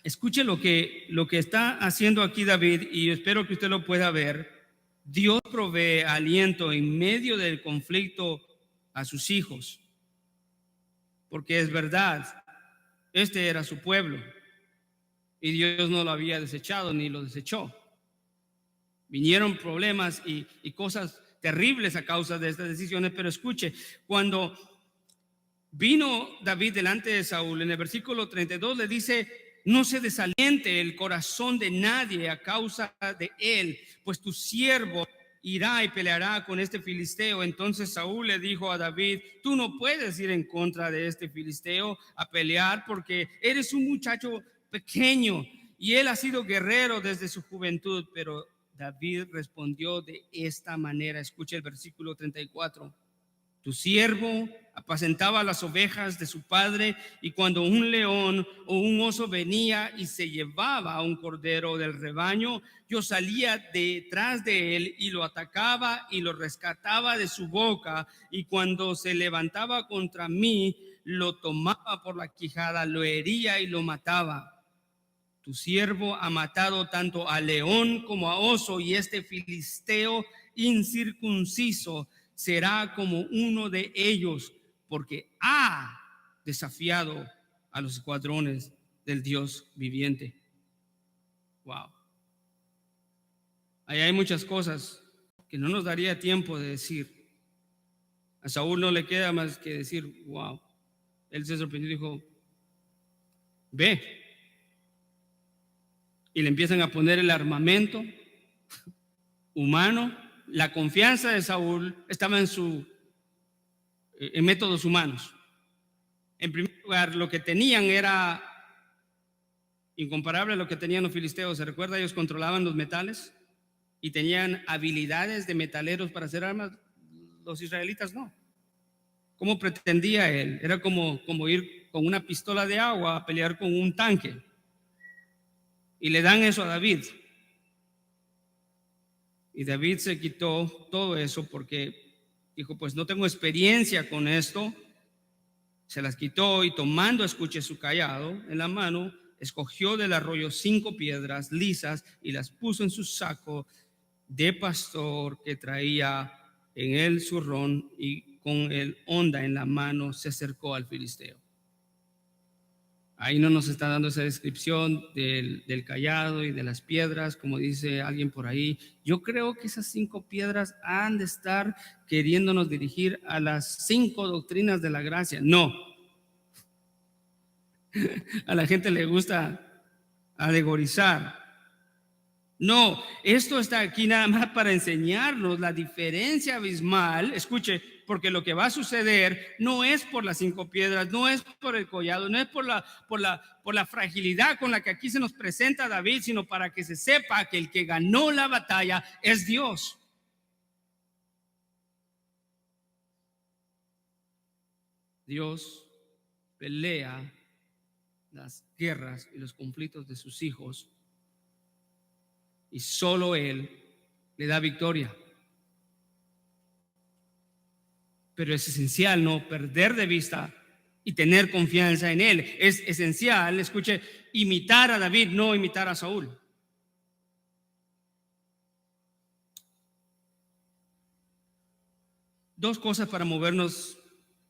Escuche lo que está haciendo aquí David, y espero que usted lo pueda ver. Dios provee aliento en medio del conflicto a sus hijos, porque es verdad, este era su pueblo y Dios no lo había desechado ni lo desechó. Vinieron problemas y cosas terribles a causa de estas decisiones, pero escuche, cuando vino David delante de Saúl, en el versículo 32 le dice, no se desaliente el corazón de nadie a causa de él, pues tu siervo irá y peleará con este filisteo. Entonces Saúl le dijo a David, tú no puedes ir en contra de este filisteo a pelear, porque eres un muchacho pequeño y él ha sido guerrero desde su juventud. Pero David respondió de esta manera. Escucha el versículo 34. Tu siervo apacentaba las ovejas de su padre, y cuando un león o un oso venía y se llevaba a un cordero del rebaño, yo salía detrás de él y lo atacaba y lo rescataba de su boca, y cuando se levantaba contra mí, lo tomaba por la quijada, lo hería y lo mataba. Tu siervo ha matado tanto a león como a oso, y este filisteo incircunciso será como uno de ellos, porque ha desafiado a los escuadrones del Dios viviente. Wow. Ahí hay muchas cosas que no nos daría tiempo de decir. A Saúl no le queda más que decir, wow. Él se sorprendió y dijo, ve. Y le empiezan a poner el armamento humano. La confianza de Saúl estaba en métodos humanos. En primer lugar, lo que tenían era incomparable a lo que tenían los filisteos. ¿Se recuerda? Ellos controlaban los metales y tenían habilidades de metaleros para hacer armas. Los israelitas no. ¿Cómo pretendía él? Era como ir con una pistola de agua a pelear con un tanque. Y le dan eso a David. Y David se quitó todo eso porque dijo, pues no tengo experiencia con esto. Se las quitó y tomando, escuche, su cayado en la mano, escogió del arroyo 5 piedras lisas y las puso en su saco de pastor que traía en el zurrón, y con el honda en la mano se acercó al filisteo. Ahí no nos está dando esa descripción del cayado y de las piedras, como dice alguien por ahí. Yo creo que esas 5 piedras han de estar queriéndonos dirigir a las 5 doctrinas de la gracia. No. A la gente le gusta alegorizar. No, esto está aquí nada más para enseñarnos la diferencia abismal. Escuche, porque lo que va a suceder no es por las 5 piedras, no es por el collado, no es por la fragilidad con la que aquí se nos presenta David, sino para que se sepa que el que ganó la batalla es Dios. Dios pelea las guerras y los conflictos de sus hijos y solo Él le da victoria. Pero es esencial no perder de vista y tener confianza en Él. Es esencial, escuche, imitar a David, no imitar a Saúl. Dos cosas para movernos.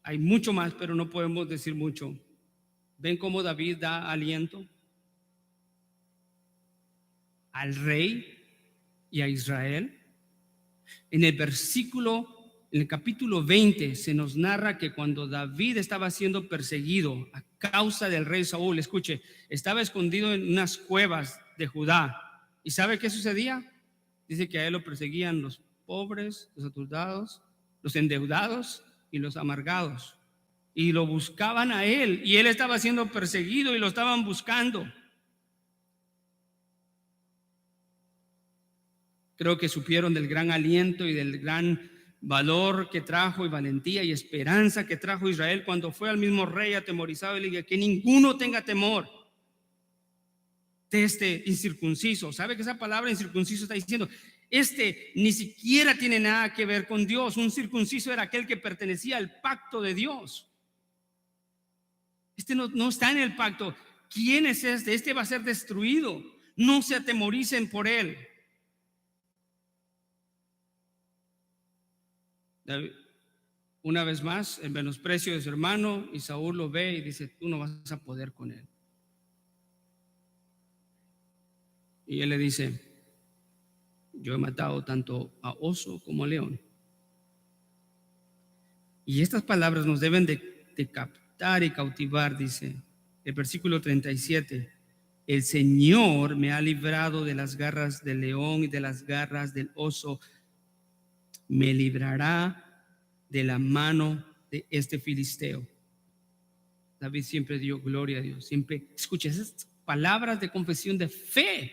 Hay mucho más, pero no podemos decir mucho. ¿Ven cómo David da aliento al rey y a Israel? En el capítulo 20 se nos narra que cuando David estaba siendo perseguido a causa del rey Saúl, escuche, estaba escondido en unas cuevas de Judá. ¿Y sabe qué sucedía? Dice que a él lo perseguían los pobres, los aturados, los endeudados y los amargados. Y lo buscaban a él, y él estaba siendo perseguido y lo estaban buscando. Creo que supieron del gran aliento y del gran valor que trajo y valentía y esperanza que trajo Israel cuando fue al mismo rey atemorizado y le dijo que ninguno tenga temor de este incircunciso. ¿Sabe que esa palabra incircunciso está diciendo? Ni siquiera tiene nada que ver con Dios. Un circunciso era aquel que pertenecía al pacto de Dios. No está en el pacto. ¿Quién es este? Este va a ser destruido. No se atemoricen por él. Una vez más, el menosprecio de su hermano, y Saúl lo ve y dice: tú no vas a poder con él. Y él le dice: yo he matado tanto a oso como a león. Y estas palabras nos deben de captar y cautivar. Dice el versículo 37: el Señor me ha librado de las garras del león y de las garras del oso. Me librará de la mano de este filisteo. David siempre dio gloria a Dios. Siempre escucha esas palabras de confesión de fe.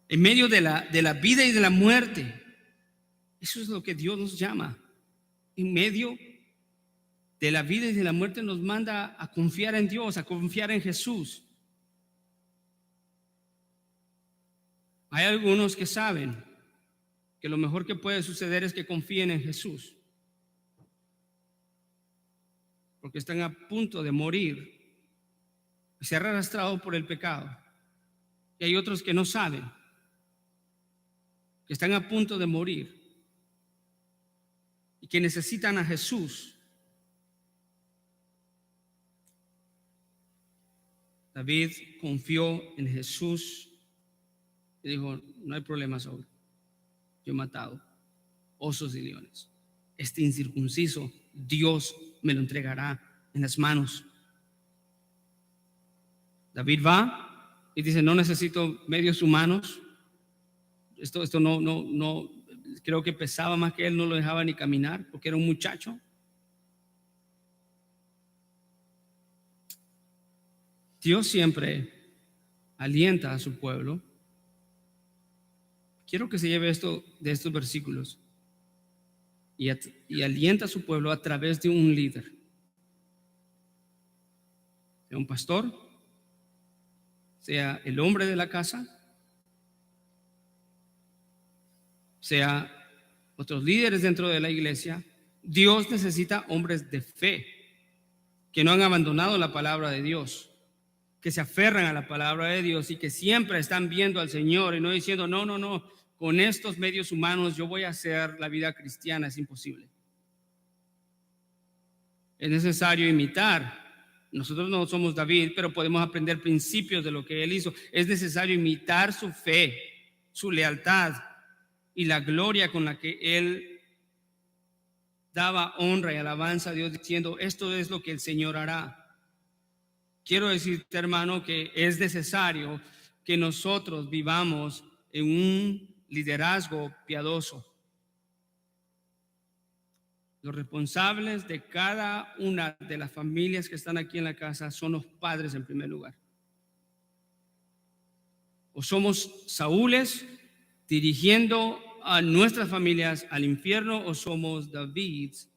En medio de la vida y de la muerte. Eso es lo que Dios nos llama. En medio de la vida y de la muerte nos manda a confiar en Dios, a confiar en Jesús. Hay algunos que saben que lo mejor que puede suceder es que confíen en Jesús, porque están a punto de morir y ser arrastrados por el pecado. Y hay otros que no saben, que están a punto de morir y que necesitan a Jesús. David confió en Jesús y dijo: no hay problema, Saúl, yo he matado osos y leones. Este incircunciso Dios me lo entregará en las manos. David va y dice: no necesito medios humanos. Esto no, creo que pesaba más que él, no lo dejaba ni caminar porque era un muchacho. Dios siempre alienta a su pueblo. Quiero que se lleve esto de estos versículos y alienta a su pueblo a través de un líder, sea un pastor, sea el hombre de la casa, sea otros líderes dentro de la iglesia. Dios necesita hombres de fe que no han abandonado la palabra de Dios, que se aferran a la palabra de Dios y que siempre están viendo al Señor y no diciendo: no, con estos medios humanos yo voy a hacer la vida cristiana. Es imposible. Es necesario imitar. Nosotros no somos David, pero podemos aprender principios de lo que él hizo. Es necesario imitar su fe, su lealtad y la gloria con la que él daba honra y alabanza a Dios, diciendo: esto es lo que el Señor hará. Quiero decirte, hermano, que es necesario que nosotros vivamos en un liderazgo piadoso. Los responsables de cada una de las familias que están aquí en la casa son los padres en primer lugar. O somos Saúles dirigiendo a nuestras familias al infierno, o somos Davids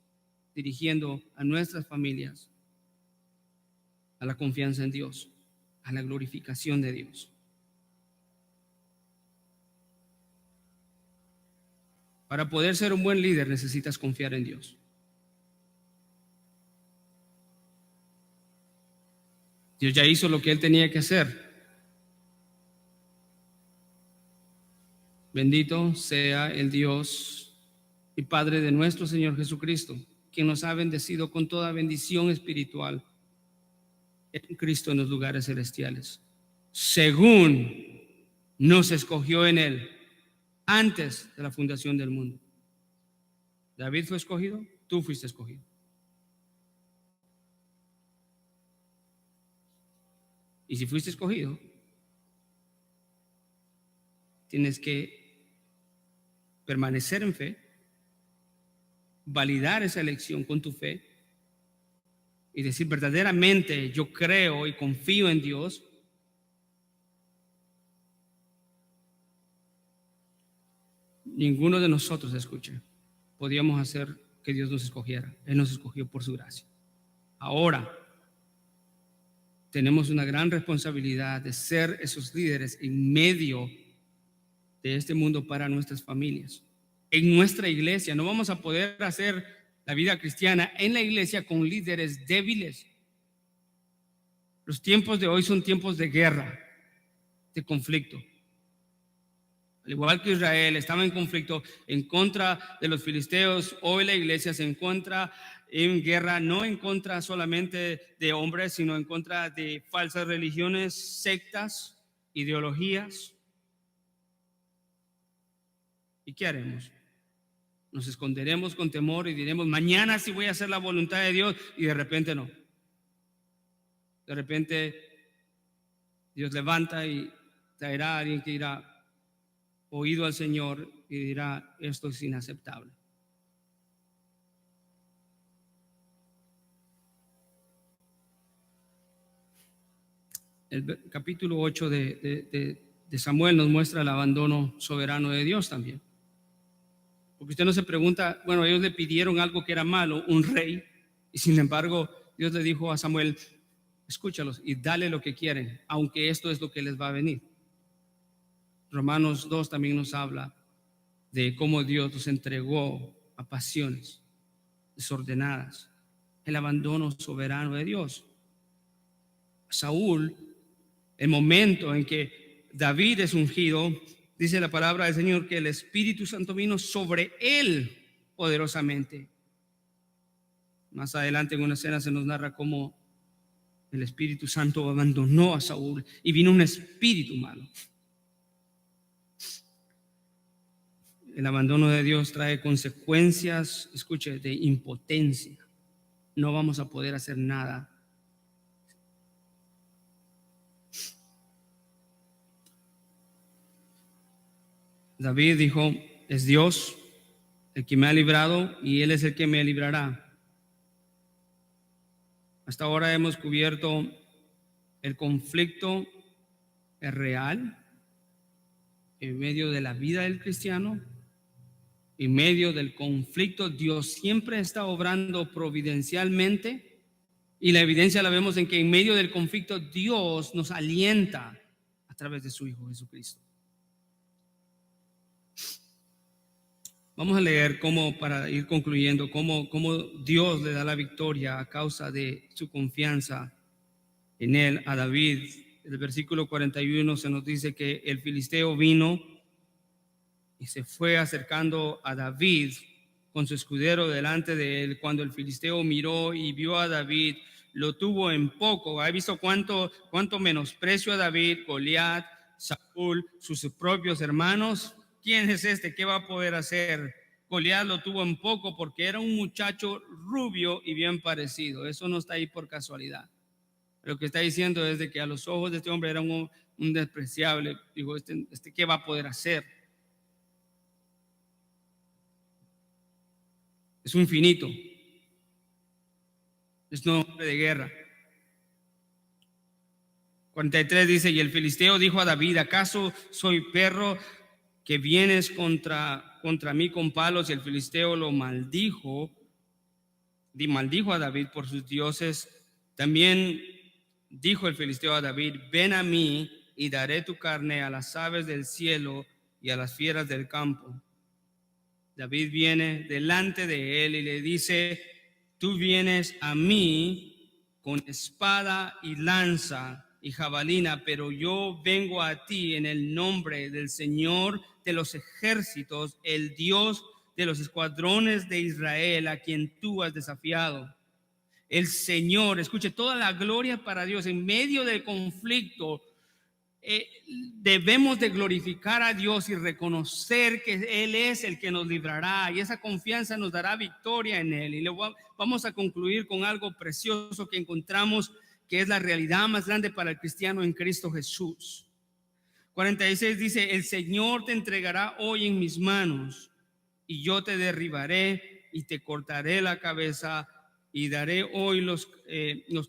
dirigiendo a nuestras familias a la confianza en Dios, a la glorificación de Dios. Para poder ser un buen líder necesitas confiar en Dios. Dios ya hizo lo que Él tenía que hacer. Bendito sea el Dios y Padre de nuestro Señor Jesucristo, quien nos ha bendecido con toda bendición espiritual en Cristo en los lugares celestiales, según nos escogió en Él antes de la fundación del mundo. David fue escogido, tú fuiste escogido. Y si fuiste escogido, tienes que permanecer en fe, validar esa elección con tu fe y decir verdaderamente yo creo y confío en Dios. Ninguno de nosotros, escuche, podíamos hacer que Dios nos escogiera. Él nos escogió por su gracia. Ahora tenemos una gran responsabilidad de ser esos líderes en medio de este mundo para nuestras familias. En nuestra iglesia no vamos a poder hacer la vida cristiana en la iglesia con líderes débiles. Los tiempos de hoy son tiempos de guerra, de conflicto. Al igual que Israel estaba en conflicto en contra de los filisteos, hoy la iglesia se encuentra en guerra, no en contra solamente de hombres, sino en contra de falsas religiones, sectas, ideologías. ¿Y qué haremos? Nos esconderemos con temor y diremos, mañana sí voy a hacer la voluntad de Dios, y de repente no. De repente Dios levanta y traerá a alguien que dirá, oído al Señor, y dirá, esto es inaceptable. El capítulo 8 de Samuel nos muestra el abandono soberano de Dios también. Porque usted no se pregunta, bueno, ellos le pidieron algo que era malo, un rey, y sin embargo Dios le dijo a Samuel, escúchalos y dale lo que quieren, aunque esto es lo que les va a venir. Romanos 2 también nos habla de cómo Dios los entregó a pasiones desordenadas, el abandono soberano de Dios. Saúl, el momento en que David es ungido, dice la palabra del Señor que el Espíritu Santo vino sobre él poderosamente. Más adelante en una escena se nos narra cómo el Espíritu Santo abandonó a Saúl y vino un espíritu malo. El abandono de Dios trae consecuencias, escuche, de impotencia. No vamos a poder hacer nada. David dijo, es Dios el que me ha librado y Él es el que me librará. Hasta ahora hemos cubierto el conflicto real en medio de la vida del cristiano. En medio del conflicto, Dios siempre está obrando providencialmente, y la evidencia la vemos en que en medio del conflicto Dios nos alienta a través de su Hijo Jesucristo. Vamos a leer cómo, para ir concluyendo, cómo Dios le da la victoria a causa de su confianza en Él a David. En el versículo 41 se nos dice que el filisteo vino y se fue acercando a David con su escudero delante de él. Cuando el filisteo miró y vio a David, lo tuvo en poco. ¿Ha visto cuánto menosprecio a David, Goliat, Saúl, sus propios hermanos? ¿Quién es este? ¿Qué va a poder hacer? Goliat lo tuvo en poco porque era un muchacho rubio y bien parecido. Eso no está ahí por casualidad. Lo que está diciendo es de que a los ojos de este hombre era un despreciable. Dijo, este ¿qué va a poder hacer? Es un finito. Es un hombre de guerra. 43 dice, y el filisteo dijo a David, ¿acaso soy perro que vienes contra mí con palos? Y el filisteo lo maldijo a David por sus dioses. También dijo el filisteo a David, ven a mí y daré tu carne a las aves del cielo y a las fieras del campo. David viene delante de él y le dice, tú vienes a mí con espada y lanza y jabalina, pero yo vengo a ti en el nombre del Señor de los ejércitos, el Dios de los escuadrones de Israel, a quien tú has desafiado. El Señor, escuche, toda la gloria para Dios en medio del conflicto. Debemos de glorificar a Dios y reconocer que Él es el que nos librará, y esa confianza nos dará victoria en Él. Y vamos a concluir con algo precioso que encontramos, que es la realidad más grande para el cristiano en Cristo Jesús. 46 dice, el Señor te entregará hoy en mis manos, y yo te derribaré y te cortaré la cabeza, y daré hoy los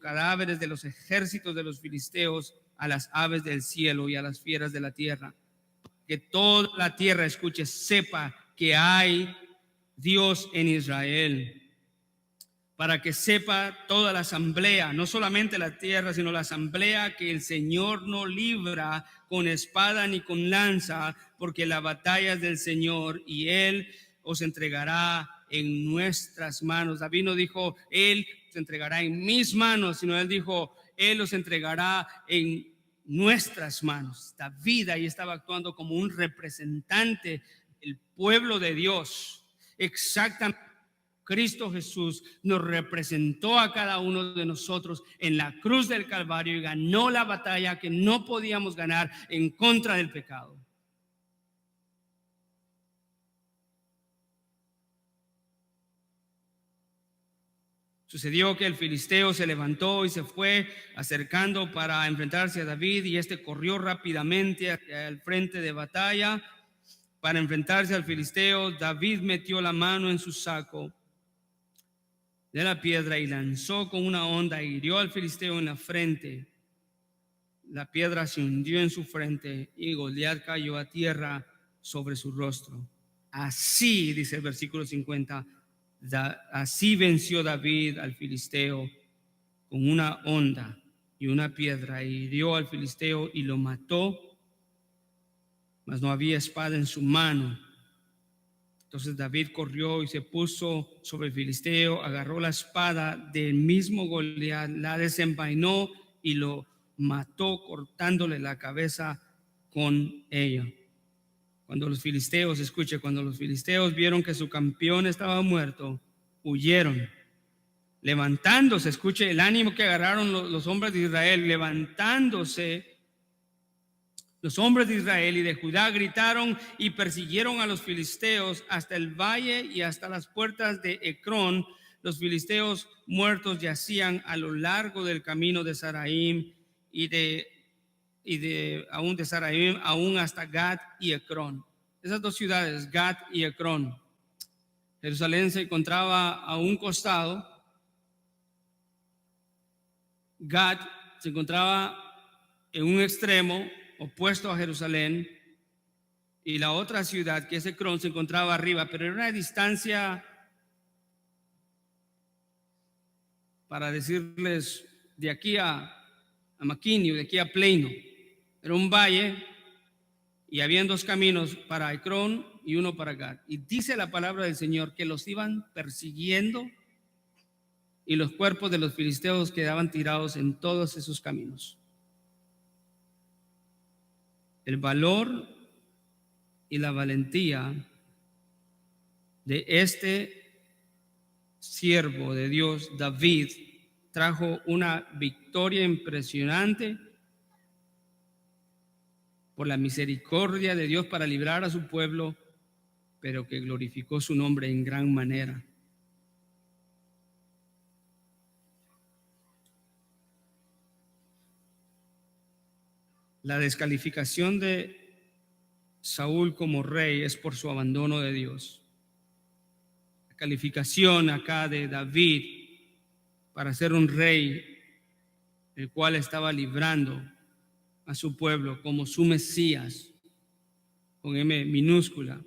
cadáveres de los ejércitos de los filisteos a las aves del cielo y a las fieras de la tierra. Que toda la tierra, escuche, sepa que hay Dios en Israel. Para que sepa toda la asamblea, no solamente la tierra, sino la asamblea, que el Señor no libra con espada ni con lanza, porque la batalla es del Señor y Él os entregará en nuestras manos. David no dijo, Él se entregará en mis manos, sino Él dijo, Él os entregará en nuestras manos. David ahí estaba actuando como un representante del pueblo de Dios. Exactamente. Cristo Jesús nos representó a cada uno de nosotros en la cruz del Calvario y ganó la batalla que no podíamos ganar en contra del pecado. Sucedió que el filisteo se levantó y se fue acercando para enfrentarse a David, y este corrió rápidamente hacia el frente de batalla para enfrentarse al filisteo. David metió la mano en su saco de la piedra y lanzó con una honda e hirió al filisteo en la frente. La piedra se hundió en su frente y Goliat cayó a tierra sobre su rostro. Así, dice el versículo 50, así venció David al filisteo con una honda y una piedra, e hirió al filisteo y lo mató, mas no había espada en su mano. Entonces David corrió y se puso sobre el filisteo, agarró la espada del mismo Goliat, la desenvainó y lo mató, cortándole la cabeza con ella. Cuando los filisteos vieron que su campeón estaba muerto, huyeron. Levantándose, escuche el ánimo que agarraron los hombres de Israel, levantándose. Los hombres de Israel y de Judá gritaron y persiguieron a los filisteos hasta el valle y hasta las puertas de Ecrón. Los filisteos muertos yacían a lo largo del camino de Saraim aún de Saraim, aún hasta Gat y Ecrón. Esas dos ciudades, Gat y Ecrón. Jerusalén se encontraba a un costado. Gat se encontraba en un extremo opuesto a Jerusalén, y la otra ciudad, que es Ecrón, se encontraba arriba, pero era una distancia, para decirles, de aquí a McKinney, de aquí a Plano. Era un valle y habían dos caminos para Ecrón y uno para Gat. Y dice la palabra del Señor que los iban persiguiendo y los cuerpos de los filisteos quedaban tirados en todos esos caminos. El valor y la valentía de este siervo de Dios, David, trajo una victoria impresionante por la misericordia de Dios para librar a su pueblo, pero que glorificó su nombre en gran manera. La descalificación de Saúl como rey es por su abandono de Dios. La calificación acá de David para ser un rey, el cual estaba librando a su pueblo como su Mesías, con M minúscula,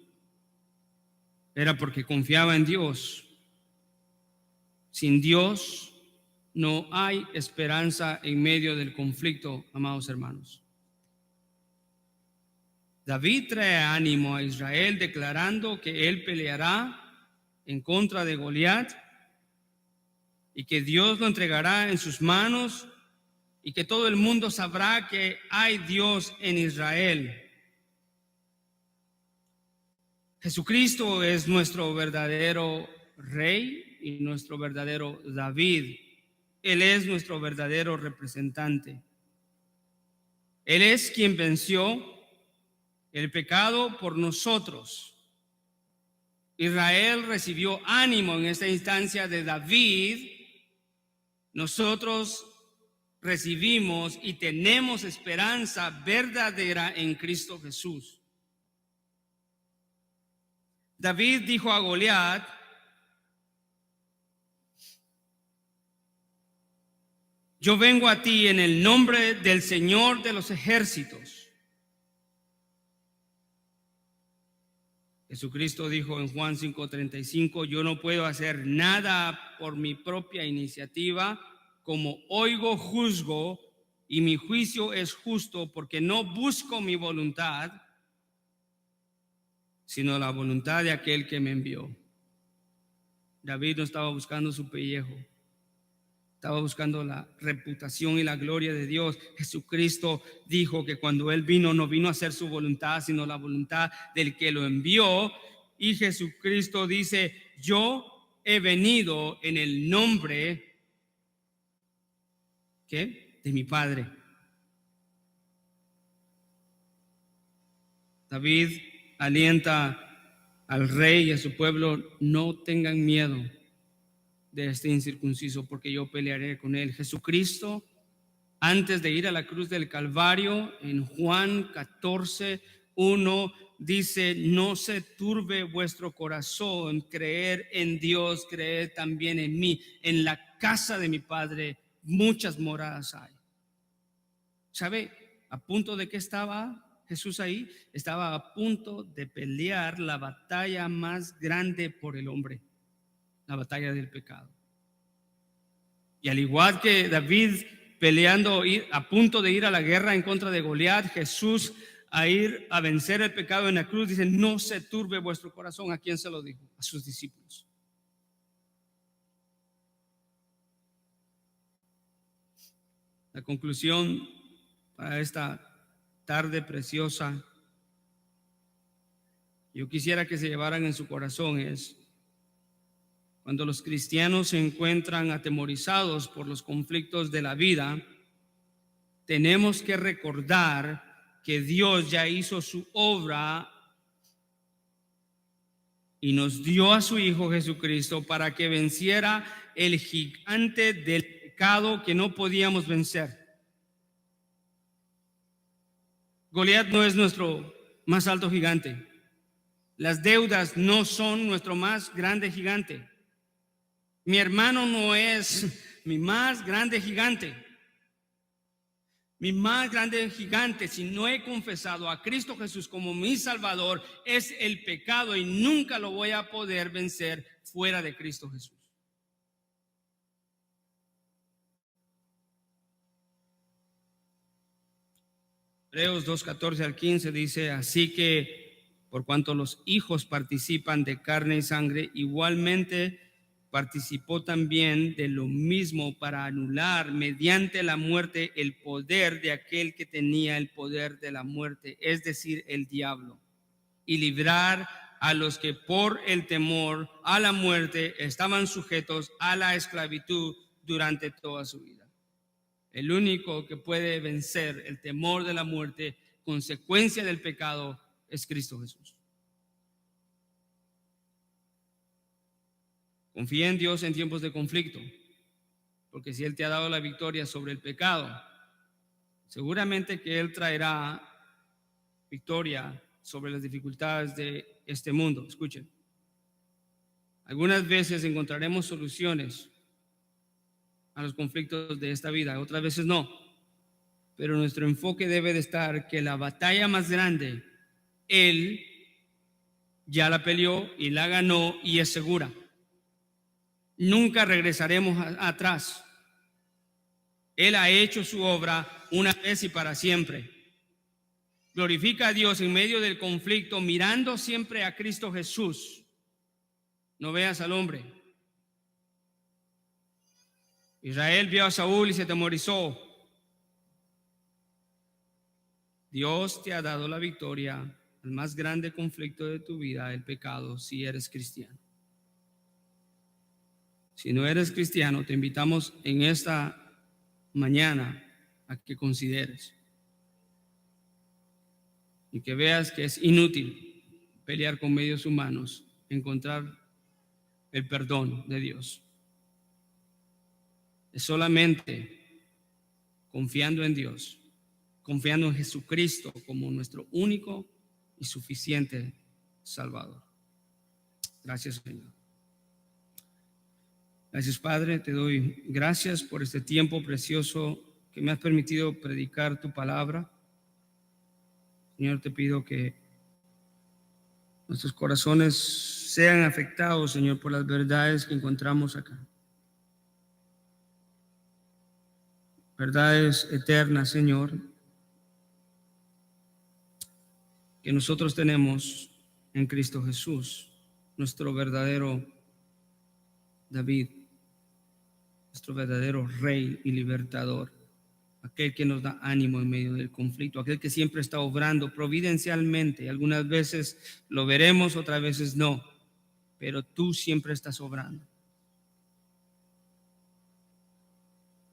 era porque confiaba en Dios. Sin Dios no hay esperanza en medio del conflicto, amados hermanos. David trae ánimo a Israel declarando que él peleará en contra de Goliat y que Dios lo entregará en sus manos y que todo el mundo sabrá que hay Dios en Israel. Jesucristo es nuestro verdadero rey y nuestro verdadero David. Él es nuestro verdadero representante. Él es quien venció el pecado por nosotros. Israel recibió ánimo en esta instancia de David. Nosotros recibimos y tenemos esperanza verdadera en Cristo Jesús. David dijo a Goliat: yo vengo a ti en el nombre del Señor de los ejércitos. Jesucristo dijo en Juan 5:35: yo no puedo hacer nada por mi propia iniciativa, como oigo juzgo, y mi juicio es justo, porque no busco mi voluntad, sino la voluntad de aquel que me envió. David no estaba buscando su pellejo, estaba buscando la reputación y la gloria de Dios. Jesucristo dijo que cuando Él vino, no vino a hacer su voluntad, sino la voluntad del que lo envió. Y Jesucristo dice: yo he venido en el nombre, ¿qué?, de mi Padre. David alienta al rey y a su pueblo: no tengan miedo de este incircunciso, porque yo pelearé con él. Jesucristo, antes de ir a la cruz del Calvario, en Juan 14:1, dice: no se turbe vuestro corazón, creer en Dios, creed también en mí. En la casa de mi Padre muchas moradas hay. ¿Sabe a punto de qué estaba Jesús ahí? Estaba a punto de pelear la batalla más grande por el hombre, la batalla del pecado. Y al igual que David peleando, a punto de ir a la guerra en contra de Goliat, Jesús a ir a vencer el pecado en la cruz dice: no se turbe vuestro corazón. ¿A quién se lo dijo? A sus discípulos. La conclusión para esta tarde preciosa, yo quisiera que se llevaran en su corazón, es: cuando los cristianos se encuentran atemorizados por los conflictos de la vida, tenemos que recordar que Dios ya hizo su obra y nos dio a su Hijo Jesucristo para que venciera el gigante del pecado que no podíamos vencer. Goliat no es nuestro más alto gigante. Las deudas no son nuestro más grande gigante. Mi hermano no es mi más grande gigante. Mi más grande gigante, si no he confesado a Cristo Jesús como mi Salvador, es el pecado, y nunca lo voy a poder vencer fuera de Cristo Jesús. Hebreos 2:14-15 dice: así que por cuanto los hijos participan de carne y sangre, igualmente participó también de lo mismo, para anular mediante la muerte el poder de aquel que tenía el poder de la muerte, es decir, el diablo, y librar a los que por el temor a la muerte estaban sujetos a la esclavitud durante toda su vida. El único que puede vencer el temor de la muerte, consecuencia del pecado, es Cristo Jesús. Confía en Dios en tiempos de conflicto, porque si Él te ha dado la victoria sobre el pecado, Seguramente que Él traerá victoria sobre las dificultades de este mundo. Escuchen, algunas veces encontraremos soluciones a los conflictos de esta vida, otras veces no, pero nuestro enfoque debe de estar que la batalla más grande, Él ya la peleó y la ganó y es segura. Nunca regresaremos atrás. Él ha hecho su obra una vez y para siempre. Glorifica a Dios en medio del conflicto, mirando siempre a Cristo Jesús. No veas al hombre. Israel vio a Saúl y se atemorizó. Dios te ha dado la victoria al más grande conflicto de tu vida, el pecado, si eres cristiano. Si no eres cristiano, te invitamos en esta mañana a que consideres y que veas que es inútil pelear con medios humanos, encontrar el perdón de Dios. Es solamente confiando en Dios, confiando en Jesucristo como nuestro único y suficiente Salvador. Gracias, Señor. Gracias, Padre. Te doy gracias por este tiempo precioso que me has permitido predicar tu palabra. Señor, te pido que nuestros corazones sean afectados, Señor, por las verdades que encontramos acá. Verdades eternas, Señor, que nosotros tenemos en Cristo Jesús, nuestro verdadero David, nuestro verdadero Rey y Libertador, aquel que nos da ánimo en medio del conflicto, aquel que siempre está obrando providencialmente. Algunas veces lo veremos, otras veces no, pero tú siempre estás obrando.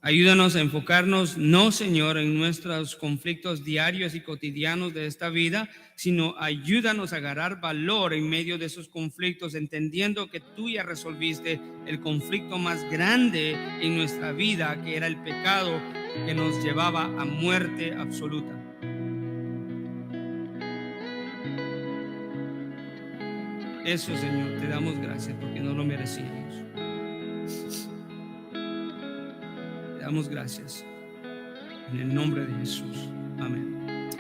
Ayúdanos a enfocarnos, no, Señor, en nuestros conflictos diarios y cotidianos de esta vida, sino ayúdanos a agarrar valor en medio de esos conflictos, entendiendo que tú ya resolviste el conflicto más grande en nuestra vida, que era el pecado que nos llevaba a muerte absoluta. Eso, Señor, te damos gracias porque no lo merecíamos. Te damos gracias en el nombre de Jesús. Amén.